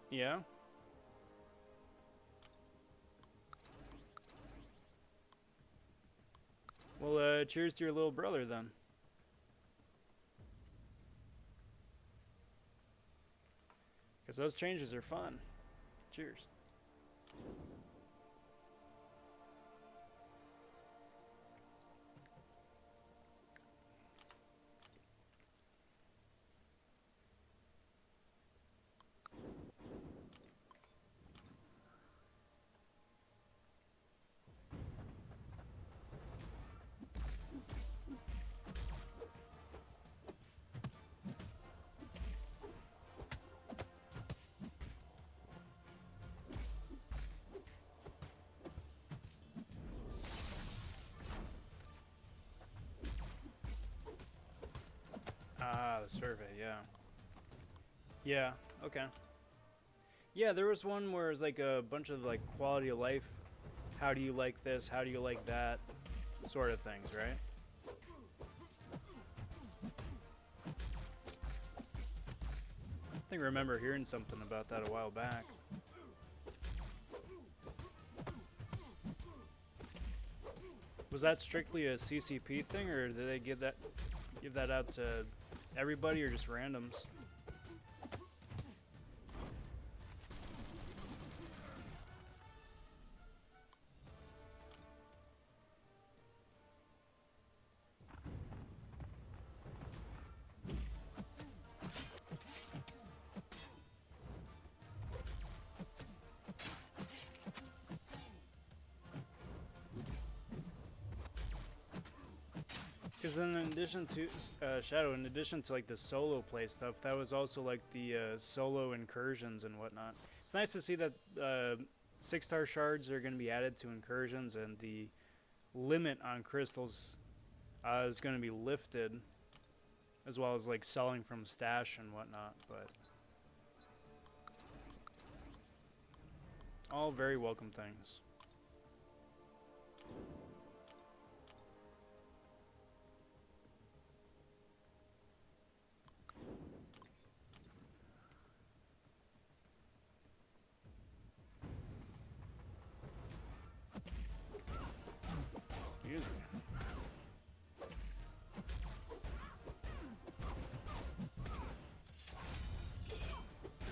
Yeah? Well, cheers to your little brother then. Because those changes are fun. Cheers. Ah, the survey, yeah. Yeah, okay. Yeah, there was one where it was like a bunch of like quality of life, how do you like this, how do you like that, sort of things, right? I think I remember hearing something about that a while back. Was that strictly a CCP thing, or did they give that out to everybody, or just randoms? Because then in addition to, Shadow, in addition to like the solo play stuff, that was also like the solo incursions and whatnot. It's nice to see that 6-star shards are going to be added to incursions, and the limit on crystals is going to be lifted, as well as like selling from stash and whatnot, but all very welcome things. Excuse me.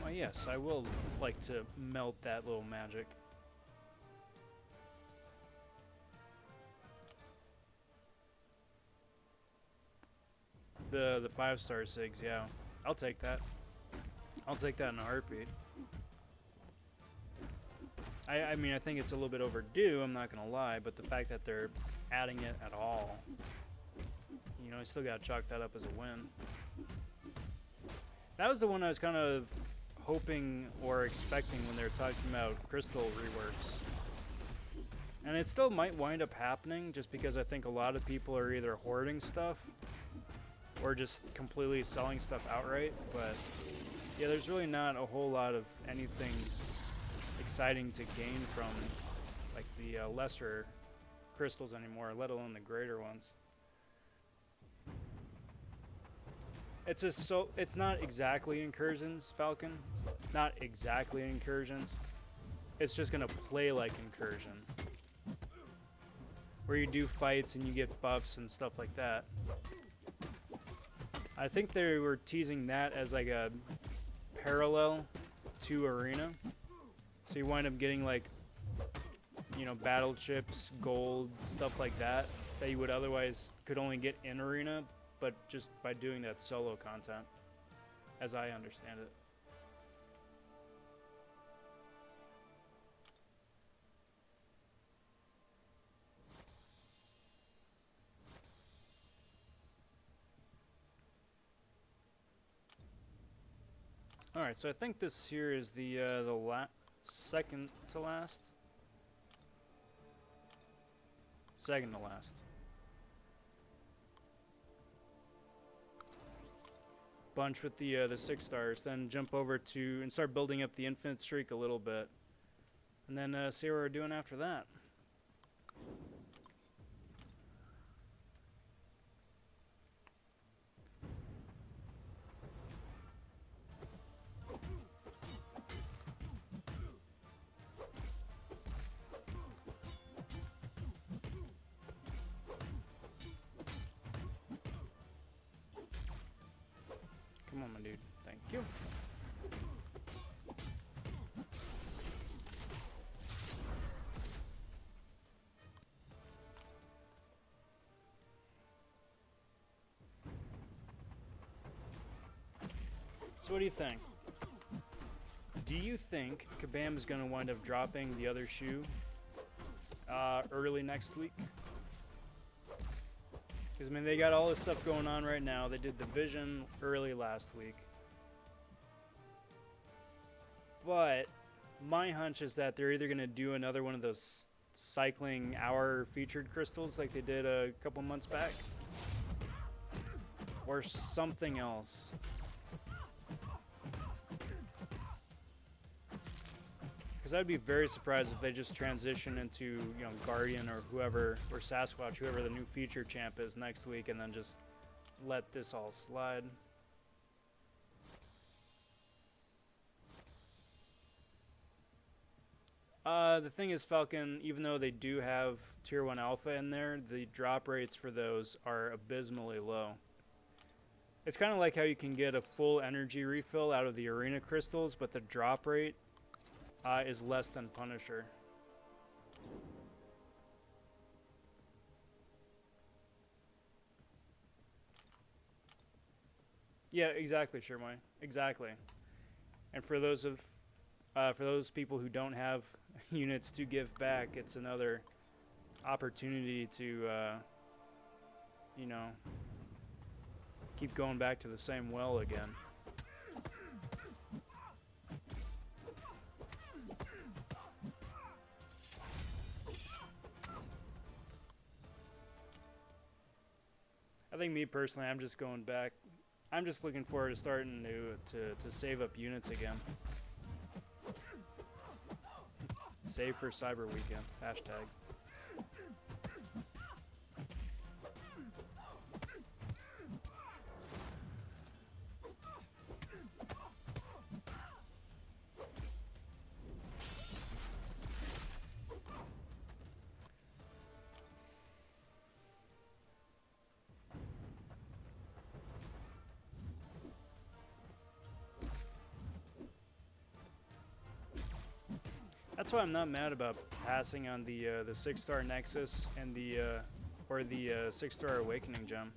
Oh yes, I will like to melt that little magic. The 5-star SIGs, yeah. I'll take that. I'll take that in a heartbeat. I mean, I think it's a little bit overdue, I'm not gonna lie, but the fact that they're adding it at all, you know, I still gotta chalk that up as a win. That was the one I was kind of hoping or expecting when they were talking about crystal reworks. And it still might wind up happening, just because I think a lot of people are either hoarding stuff or just completely selling stuff outright, but yeah, there's really not a whole lot of anything exciting to gain from like the lesser crystals anymore, let alone the greater ones. It's not exactly incursions, Falcon. It's not exactly incursions. It's just gonna play like incursion, where you do fights and you get buffs and stuff like that. I think they were teasing that as like a parallel to Arena. So you wind up getting like, you know, battle chips, gold, stuff like that, that you would otherwise could only get in Arena, but just by doing that solo content, as I understand it. All right, so I think this here is the second to last. Second to last. Bunch with the 6 stars, then jump over to and start building up the infinite streak a little bit, and then see what we're doing after that. Come on, my dude. Thank you. So what do you think? Do you think Kabam is going to wind up dropping the other shoe early next week? Because, I mean, they got all this stuff going on right now. They did the Vision early last week. But my hunch is that they're either going to do another one of those cycling hour featured crystals like they did a couple months back, or something else. Because I'd be very surprised if they just transition into, you know, Guardian or whoever, or Sasquatch, whoever the new feature champ is next week, and then just let this all slide. The thing is, Falcon, even though they do have Tier 1 Alpha in there, the drop rates for those are abysmally low. It's kind of like how you can get a full energy refill out of the Arena Crystals, but the drop rate is less than Punisher. Yeah, exactly, Shermoy. Exactly. And for those people who don't have units to give back, it's another opportunity to, you know, keep going back to the same well again. I think me personally, I'm just going back. I'm just looking forward to starting to save up units again. Save for Cyber Weekend. Hashtag. That's why I'm not mad about passing on the 6-star Nexus and the 6-star Awakening gem.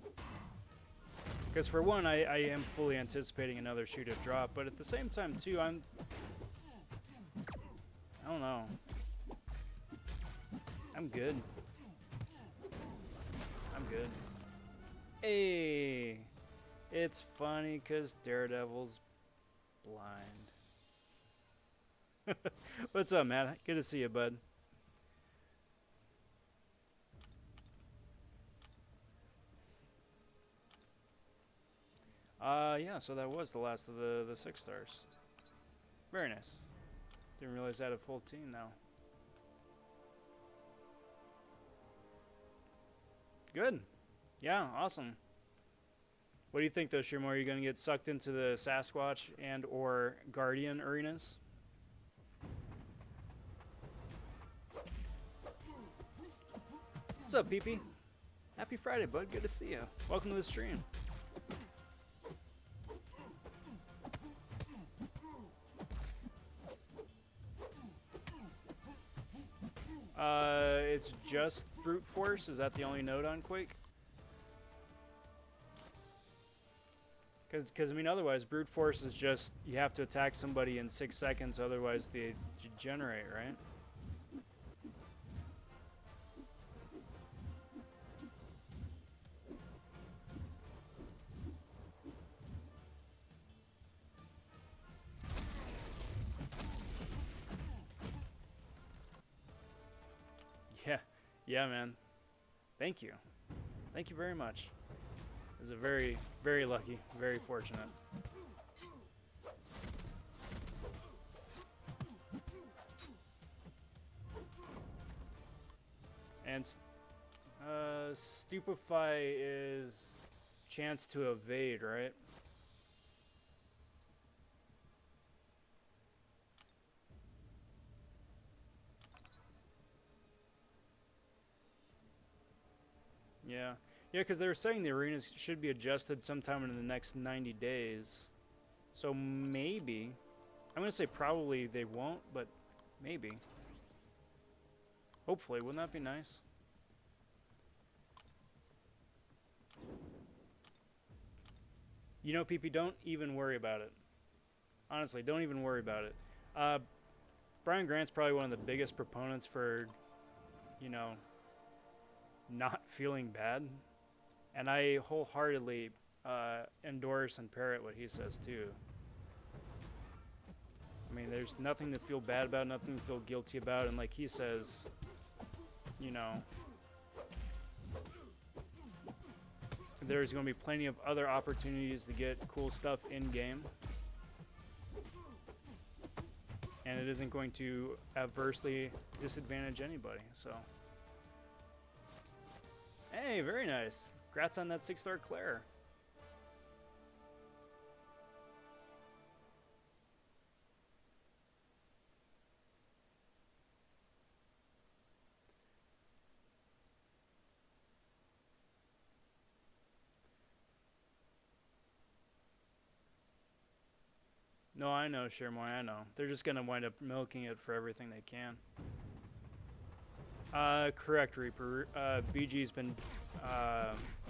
Because for one, I am fully anticipating another shoe to drop, but at the same time too, I don't know. I'm good. I'm good. Hey, it's funny because Daredevil's blind. What's up, Matt? Good to see you, bud. Yeah, so that was the last of the 6 stars. Very nice. Didn't realize I had a full team now. Good. Yeah, awesome. What do you think though, Shirmo? Are you going to get sucked into the Sasquatch and or Guardian arenas? What's up, PP? Happy Friday, bud. Good to see you. Welcome to the stream. It's just brute force. Is that the only note on Quake? Because I mean, otherwise, brute force is just you have to attack somebody in 6 seconds, otherwise they degenerate, right? Yeah, man. Thank you. Thank you very much. This is a very, very lucky, very fortunate. And Stupefy is chance to evade, right? Yeah. Yeah, because they were saying the arenas should be adjusted sometime in the next 90 days. So maybe. I'm going to say probably they won't, but maybe. Hopefully. Wouldn't that be nice? You know, PP, don't even worry about it. Honestly, don't even worry about it. Brian Grant's probably one of the biggest proponents for, you know, not feeling bad. And I wholeheartedly endorse and parrot what he says, too. I mean, there's nothing to feel bad about, nothing to feel guilty about. And like he says, you know, there's going to be plenty of other opportunities to get cool stuff in-game. And it isn't going to adversely disadvantage anybody, so. Hey, very nice. Congrats on that 6-star Claire. No, I know, Shermoy, I know. They're just going to wind up milking it for everything they can. Correct, Reaper. BG's been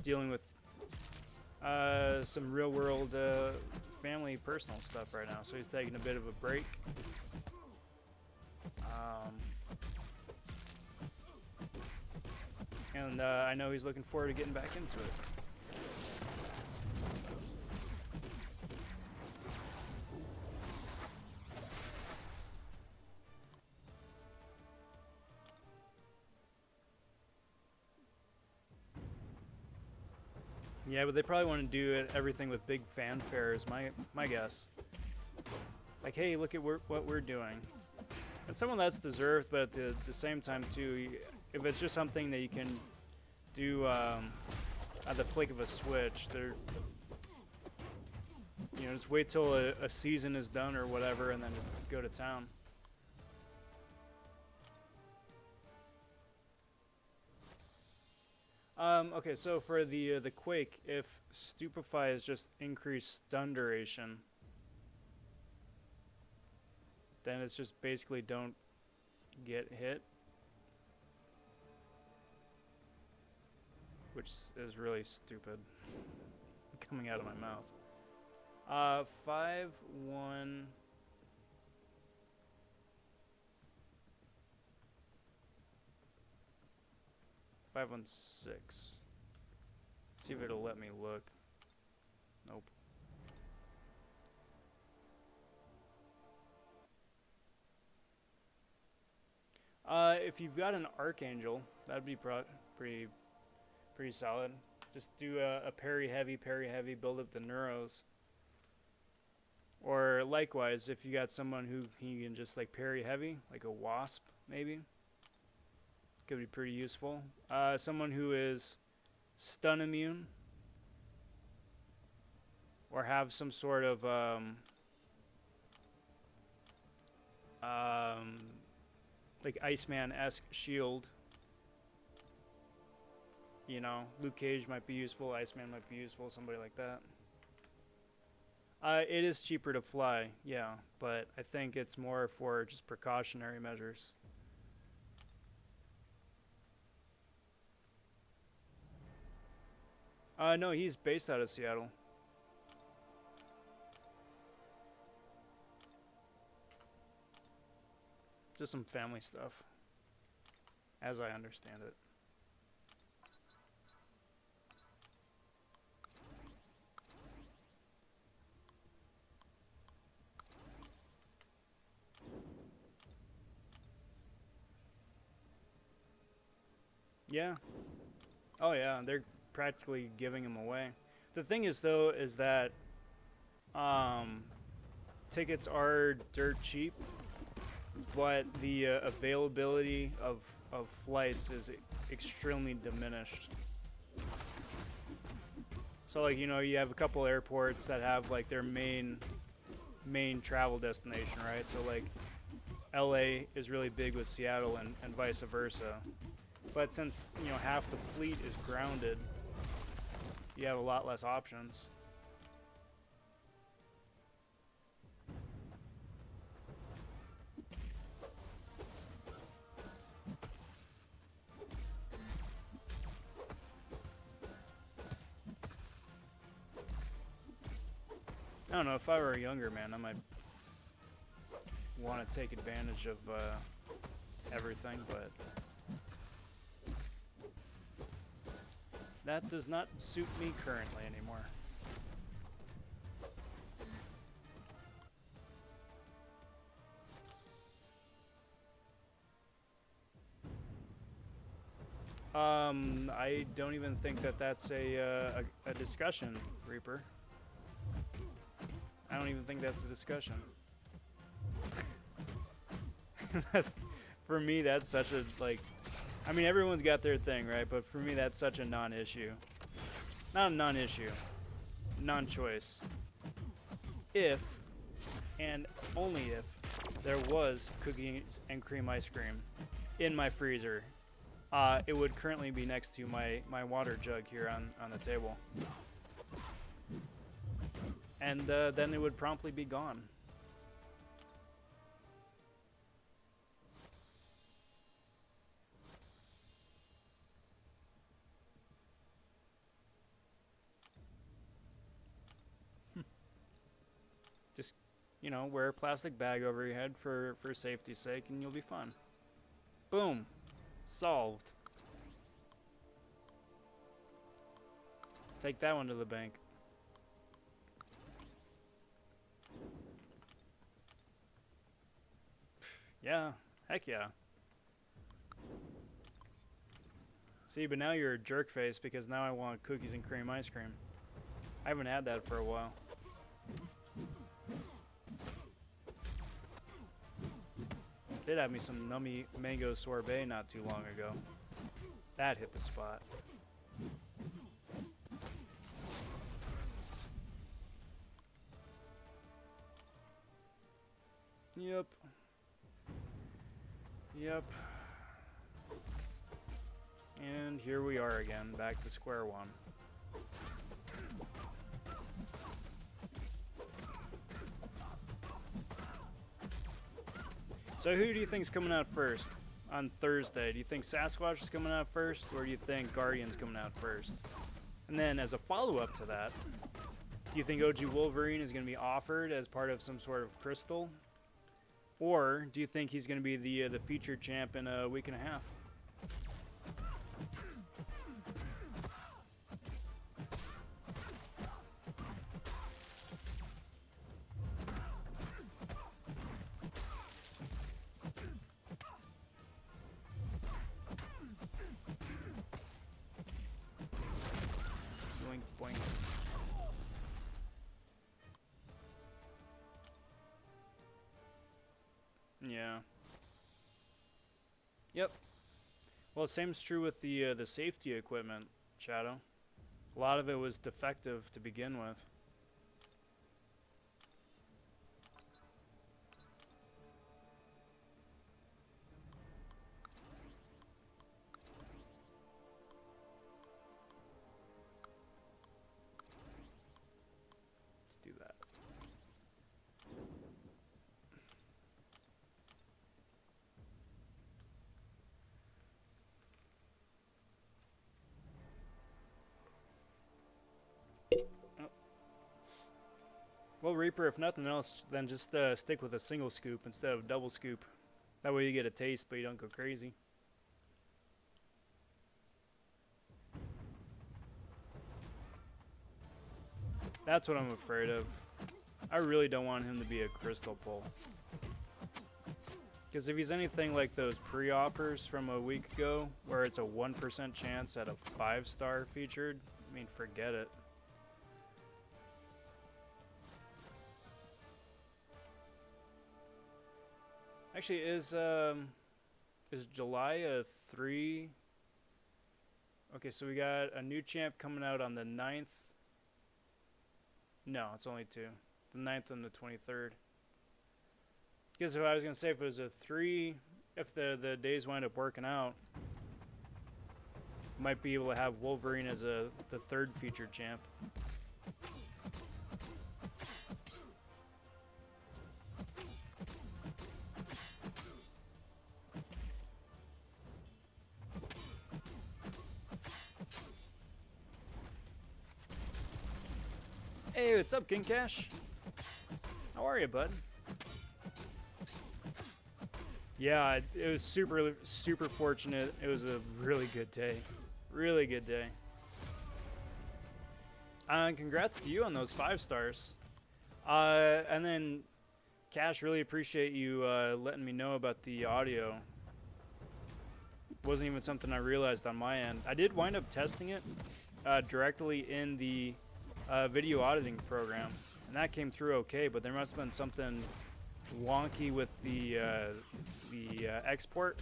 dealing with some real-world family personal stuff right now, so he's taking a bit of a break. And I know he's looking forward to getting back into it. Yeah, but they probably want to do everything with big fanfare is my guess. Like, hey, look at what we're doing. And some of that's deserved, but at the same time, too, if it's just something that you can do at the flick of a switch, you know, just wait till a season is done or whatever, and then just go to town. Okay, so for the Quake, if Stupefy is just increased stun duration, then it's just basically don't get hit, which is really stupid coming out of my mouth. 5, 1. 516. See if it'll let me look. Nope. If you've got an Archangel, that'd be pretty solid. Just do a parry heavy, build up the Neuros. Or likewise, if you got someone who you can just like parry heavy, like a Wasp maybe, could be pretty useful. Someone who is stun immune, or have some sort of like Iceman-esque shield. You know, Luke Cage might be useful, Iceman might be useful, somebody like that. It is cheaper to fly, yeah, but I think it's more for just precautionary measures. No, he's based out of Seattle. Just some family stuff, as I understand it. Yeah. Oh yeah, they're practically giving them away. The thing is though, is that tickets are dirt cheap, but the availability of flights is extremely diminished. So like, you know, you have a couple airports that have like their main travel destination, right? So like LA is really big with Seattle and vice versa. But since, you know, half the fleet is grounded, you have a lot less options. I don't know, if I were a younger man, I might want to take advantage of everything, but that does not suit me currently anymore. I don't even think that that's a discussion, Reaper. I don't even think that's a discussion. For me, that's such a, like, I mean, everyone's got their thing, right? But for me, that's such a non-issue. Not a non-issue. Non-choice. If, and only if, there was cookies and cream ice cream in my freezer, it would currently be next to my water jug here on the table. And then it would promptly be gone. Just, you know, wear a plastic bag over your head for safety's sake and you'll be fine. Boom. Solved. Take that one to the bank. Yeah, heck yeah. See, but now you're a jerk face because now I want cookies and cream ice cream. I haven't had that for a while. Did have me some nummy mango sorbet not too long ago. That hit the spot. Yep. Yep. And here we are again, back to square one. So who do you think's coming out first on Thursday? Do you think Sasquatch is coming out first, or do you think Guardian's coming out first? And then as a follow-up to that, do you think OG Wolverine is going to be offered as part of some sort of crystal? Or do you think he's going to be the featured champ in a week and a half? Boink, boink. Yeah. Yep. Well, same's true with the safety equipment, Shadow. A lot of it was defective to begin with. Let's do that. Well, Reaper, if nothing else, then just stick with a single scoop instead of double scoop. That way you get a taste, but you don't go crazy. That's what I'm afraid of. I really don't want him to be a crystal pull. Because if he's anything like those pre-offers from a week ago, where it's a 1% chance at a 5-star featured, I mean, forget it. Actually, is July a 3? Okay, so we got a new champ coming out on the 9th. No, it's only 2. The 9th and the 23rd. Because if I was going to say, if it was a 3, if the days wind up working out, might be able to have Wolverine as the 3rd featured champ. Hey, what's up, King Cash? How are you, bud? Yeah, it was super fortunate. It was a really good day. Really good day. Congrats to you on those 5 stars. And then, Cash, really appreciate you letting me know about the audio. Wasn't even something I realized on my end. I did wind up testing it directly in the video auditing program, and that came through okay, but there must have been something wonky with the export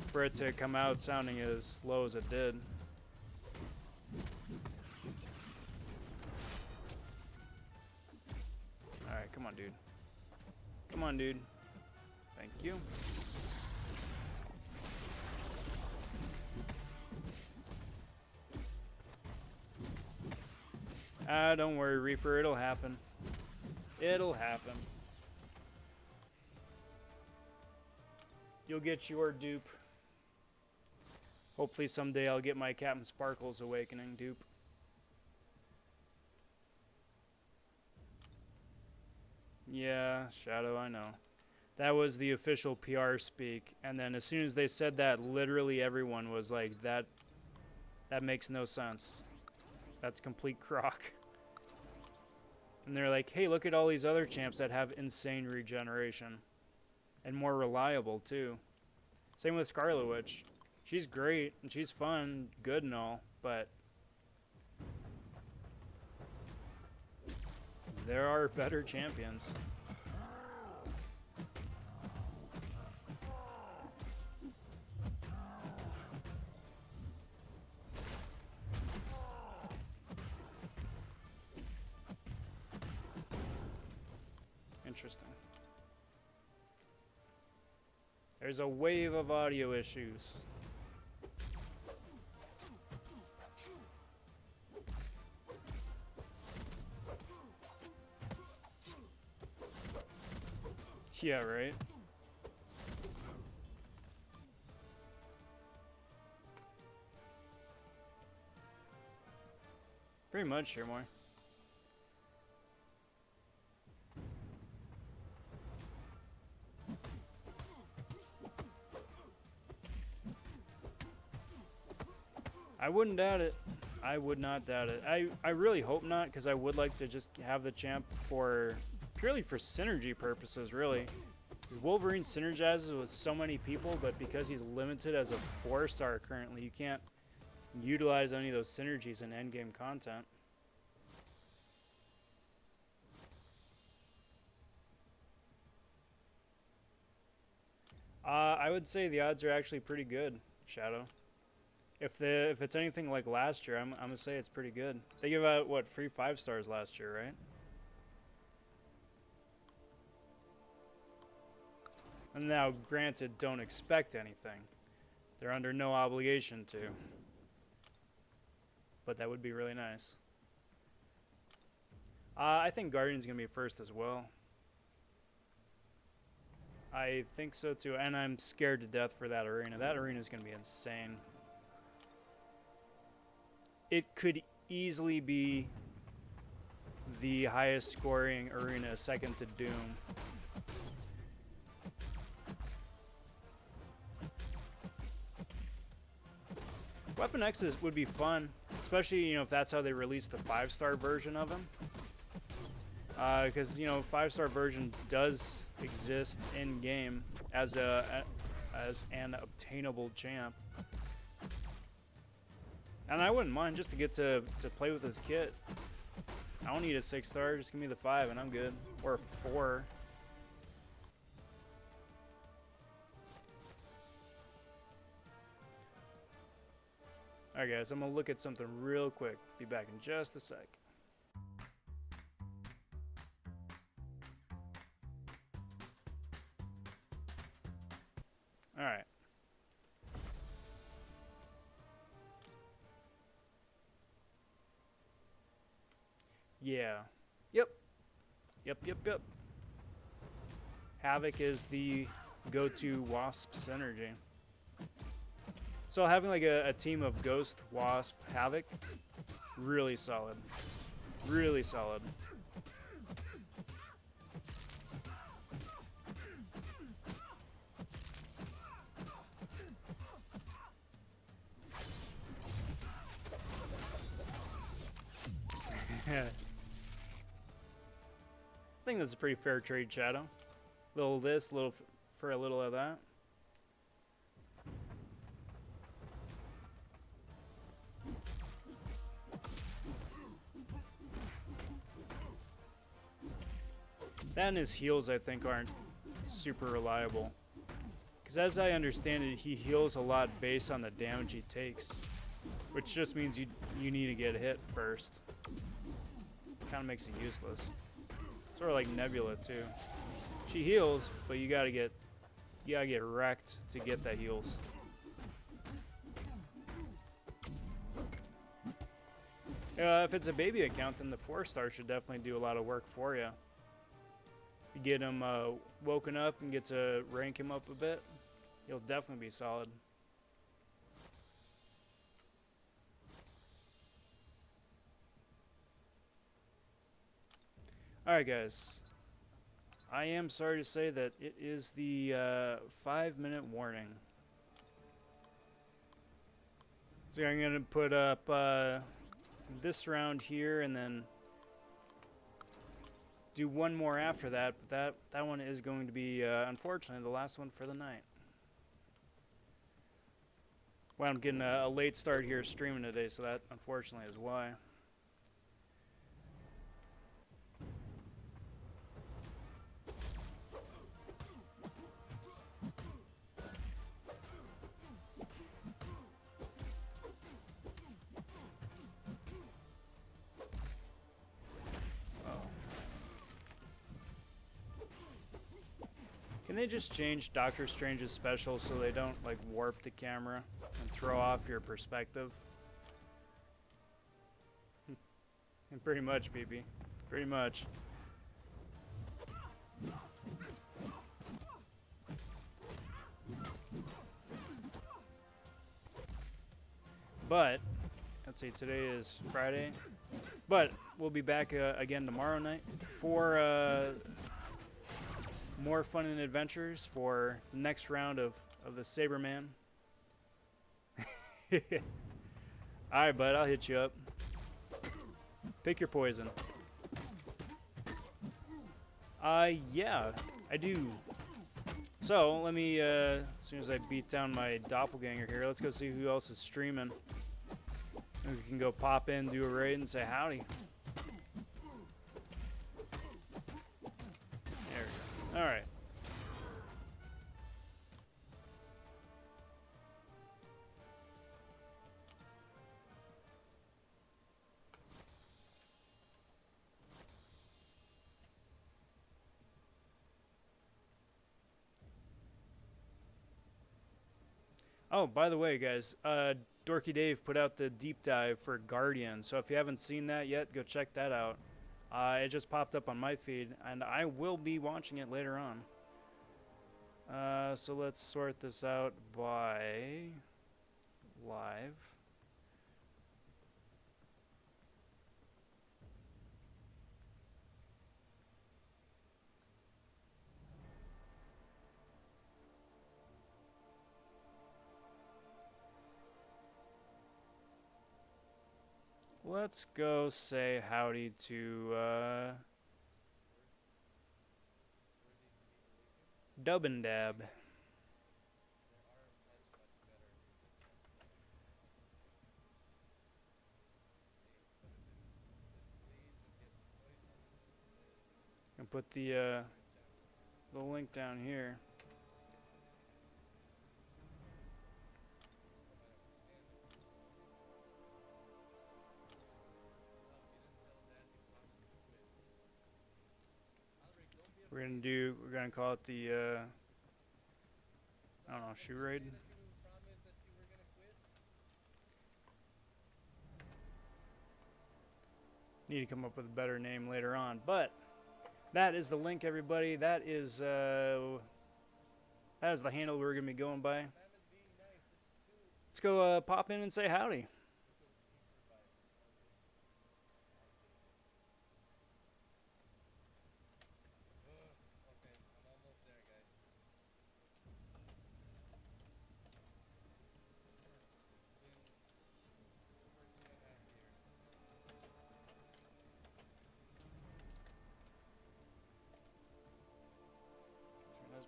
for it to come out sounding as low as it did. Alright, come on, dude. Come on, dude. Thank you. Don't worry, Reaper. It'll happen. It'll happen. You'll get your dupe. Hopefully someday I'll get my Captain Sparkle's Awakening dupe. Yeah, Shadow, I know. That was the official PR speak. And then as soon as they said that, literally everyone was like, that makes no sense. That's complete crock. And they're like, hey, look at all these other champs that have insane regeneration. And more reliable, too. Same with Scarlet Witch. She's great, and she's fun, good and all, but there are better champions. Interesting. There's a wave of audio issues. Yeah, right. Pretty much, here more. I wouldn't doubt it. I would not doubt it. I really hope not, because I would like to just have the champ for purely for synergy purposes, really. Wolverine synergizes with so many people, but because he's limited as a 4-star currently, you can't utilize any of those synergies in endgame content. I would say the odds are actually pretty good, Shadow. If it's anything like last year, I'm gonna say it's pretty good. They give out what, free 5-stars last year, right? And now, granted, don't expect anything. They're under no obligation to. But that would be really nice. I think Guardian's gonna be first as well. I think so too, and I'm scared to death for that arena. That arena is gonna be insane. It could easily be the highest scoring arena, second to Doom. Weapon X would be fun, especially, you know, if that's how they release the 5-star version of him. Because, you know, 5-star version does exist in game as an obtainable champ. And I wouldn't mind just to get to play with his kit. I don't need a 6-star, just give me the 5 and I'm good. Or a 4. Alright guys, I'm gonna look at something real quick. Be back in just a sec. Alright. Yeah. Yep. Yep. Havoc is the go-to Wasp synergy. So having like a team of Ghost, Wasp, Havoc, really solid. Really solid. I think that's a pretty fair trade, Shadow. Little this, little for a little of that. That and his heals, I think, aren't super reliable. Because as I understand it, he heals a lot based on the damage he takes. Which just means you need to get hit first. Kind of makes it useless. Sort of like Nebula, too. She heals, but you gotta get wrecked to get that heals. If it's a baby account, then the 4-star should definitely do a lot of work for you. You get him woken up and get to rank him up a bit, he'll definitely be solid. Alright guys, I am sorry to say that it is the 5-minute warning. So I'm going to put up this round here and then do one more after that, but that one is going to be, unfortunately, the last one for the night. Well, I'm getting a late start here streaming today, so that unfortunately is why. Can they just change Doctor Strange's special so they don't like warp the camera and throw off your perspective? And pretty much, BB. Pretty much. But let's see, today is Friday. But we'll be back again tomorrow night for more fun and adventures for the next round of the Saberman. Alright, bud, I'll hit you up. Pick your poison. Yeah, I do. So, let me, as soon as I beat down my doppelganger here, let's go see who else is streaming. We can go pop in, do a raid, and say howdy. There we go. Alright. Oh, by the way, guys, Dorky Dave put out the deep dive for Guardian, so if you haven't seen that yet, go check that out. It just popped up on my feed, and I will be watching it later on. So let's sort this out by live. Let's go say howdy to Dub and Dab. And put the link down here. We're gonna call it the I don't know, shoe raid. Need to come up with a better name later on, but that is the link, everybody. That is the handle we're gonna be going by. Let's go pop in and say howdy.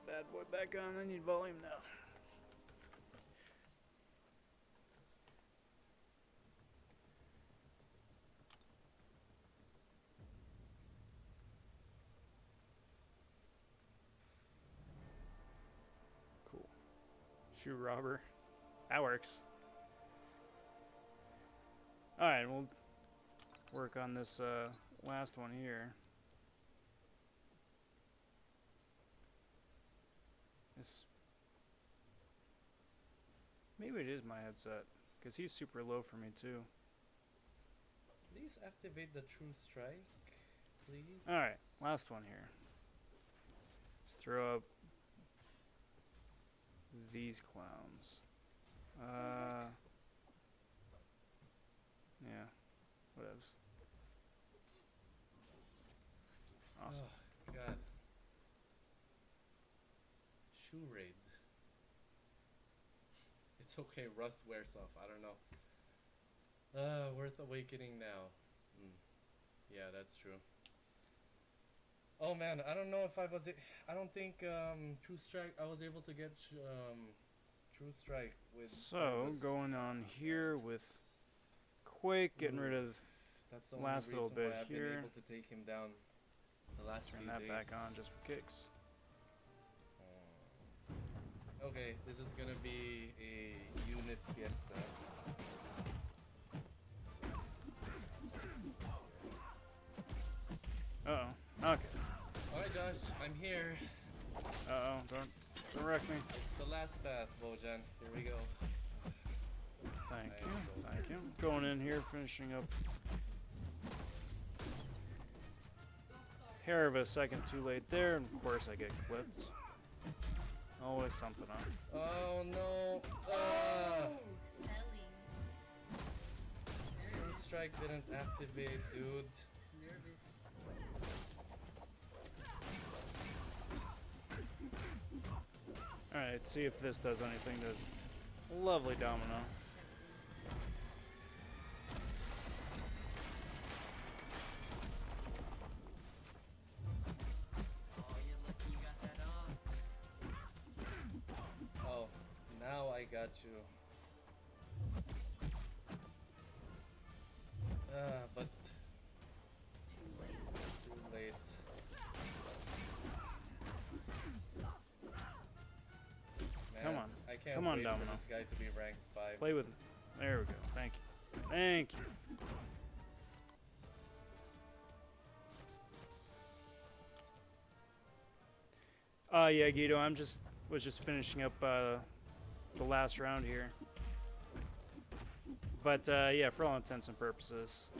Bad boy back on. I need volume now. Cool. Shoe robber. That works. Alright, we'll work on this last one here. Maybe it is my headset, because he's super low for me too. Please activate the true strike, please. Alright, last one here. Let's throw up these clowns. Yeah, whatevs. Awesome. Oh, God. Shoe raid. It's okay, rust wears off. I don't know. Worth awakening now. Yeah, that's true. Oh man, I don't know if I don't think True Strike. I was able to get True Strike with. So going on here with Quake, getting rid of that's the last only little reason bit why I've here. been able to take him down the last Turn few that days. back on just for kicks. Okay, this is gonna be a unit fiesta. Uh-oh. Okay. Alright Josh, I'm here. Uh-oh. Don't wreck me. It's the last path, Bojan. Here we go. Thank you. Thank you. Going in here, finishing up. Hair of a second too late there, and of course I get clipped. Always something on. Oh no! strike didn't activate, dude. It's nervous. Alright, see if this does anything. Does lovely domino. Oh, you're lucky you got that on. Oh, now I got you. But Too late. too late. Man, Come on. I can't Come on, wait Domino. for this guy to be ranked 5. Play with me. There we go. Thank you. Thank you. Yeah, Guido, was just finishing up the last round here. But yeah, for all intents and purposes,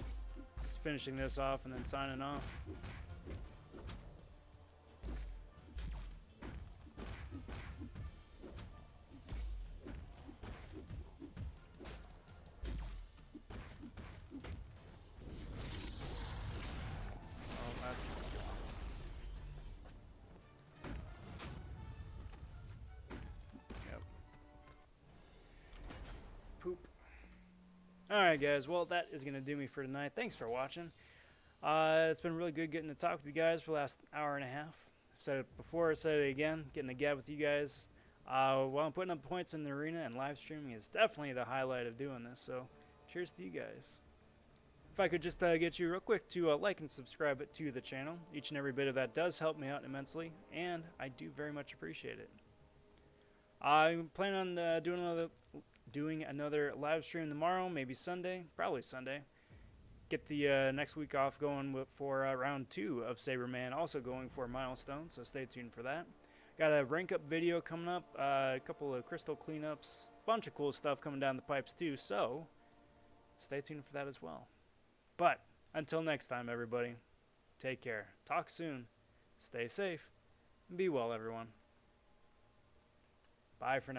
just finishing this off and then signing off. Oh, that's Yep. Poop. Alright guys, well that is going to do me for tonight. Thanks for watching. It's been really good getting to talk with you guys for the last hour and a half. I've said it before, I said it again, getting to gab with you guys while I'm putting up points in the arena and live streaming is definitely the highlight of doing this, so cheers to you guys. If I could just get you real quick to like and subscribe to the channel. Each and every bit of that does help me out immensely, and I do very much appreciate it. I plan on doing another live stream tomorrow, maybe Sunday, probably Sunday. Get the next week off going for round 2 of Saberman, also going for Milestone, so stay tuned for that. Got a rank up video coming up, a couple of crystal cleanups, bunch of cool stuff coming down the pipes too, so stay tuned for that as well. But until next time, everybody, take care, talk soon, stay safe, and be well, everyone. Bye for now.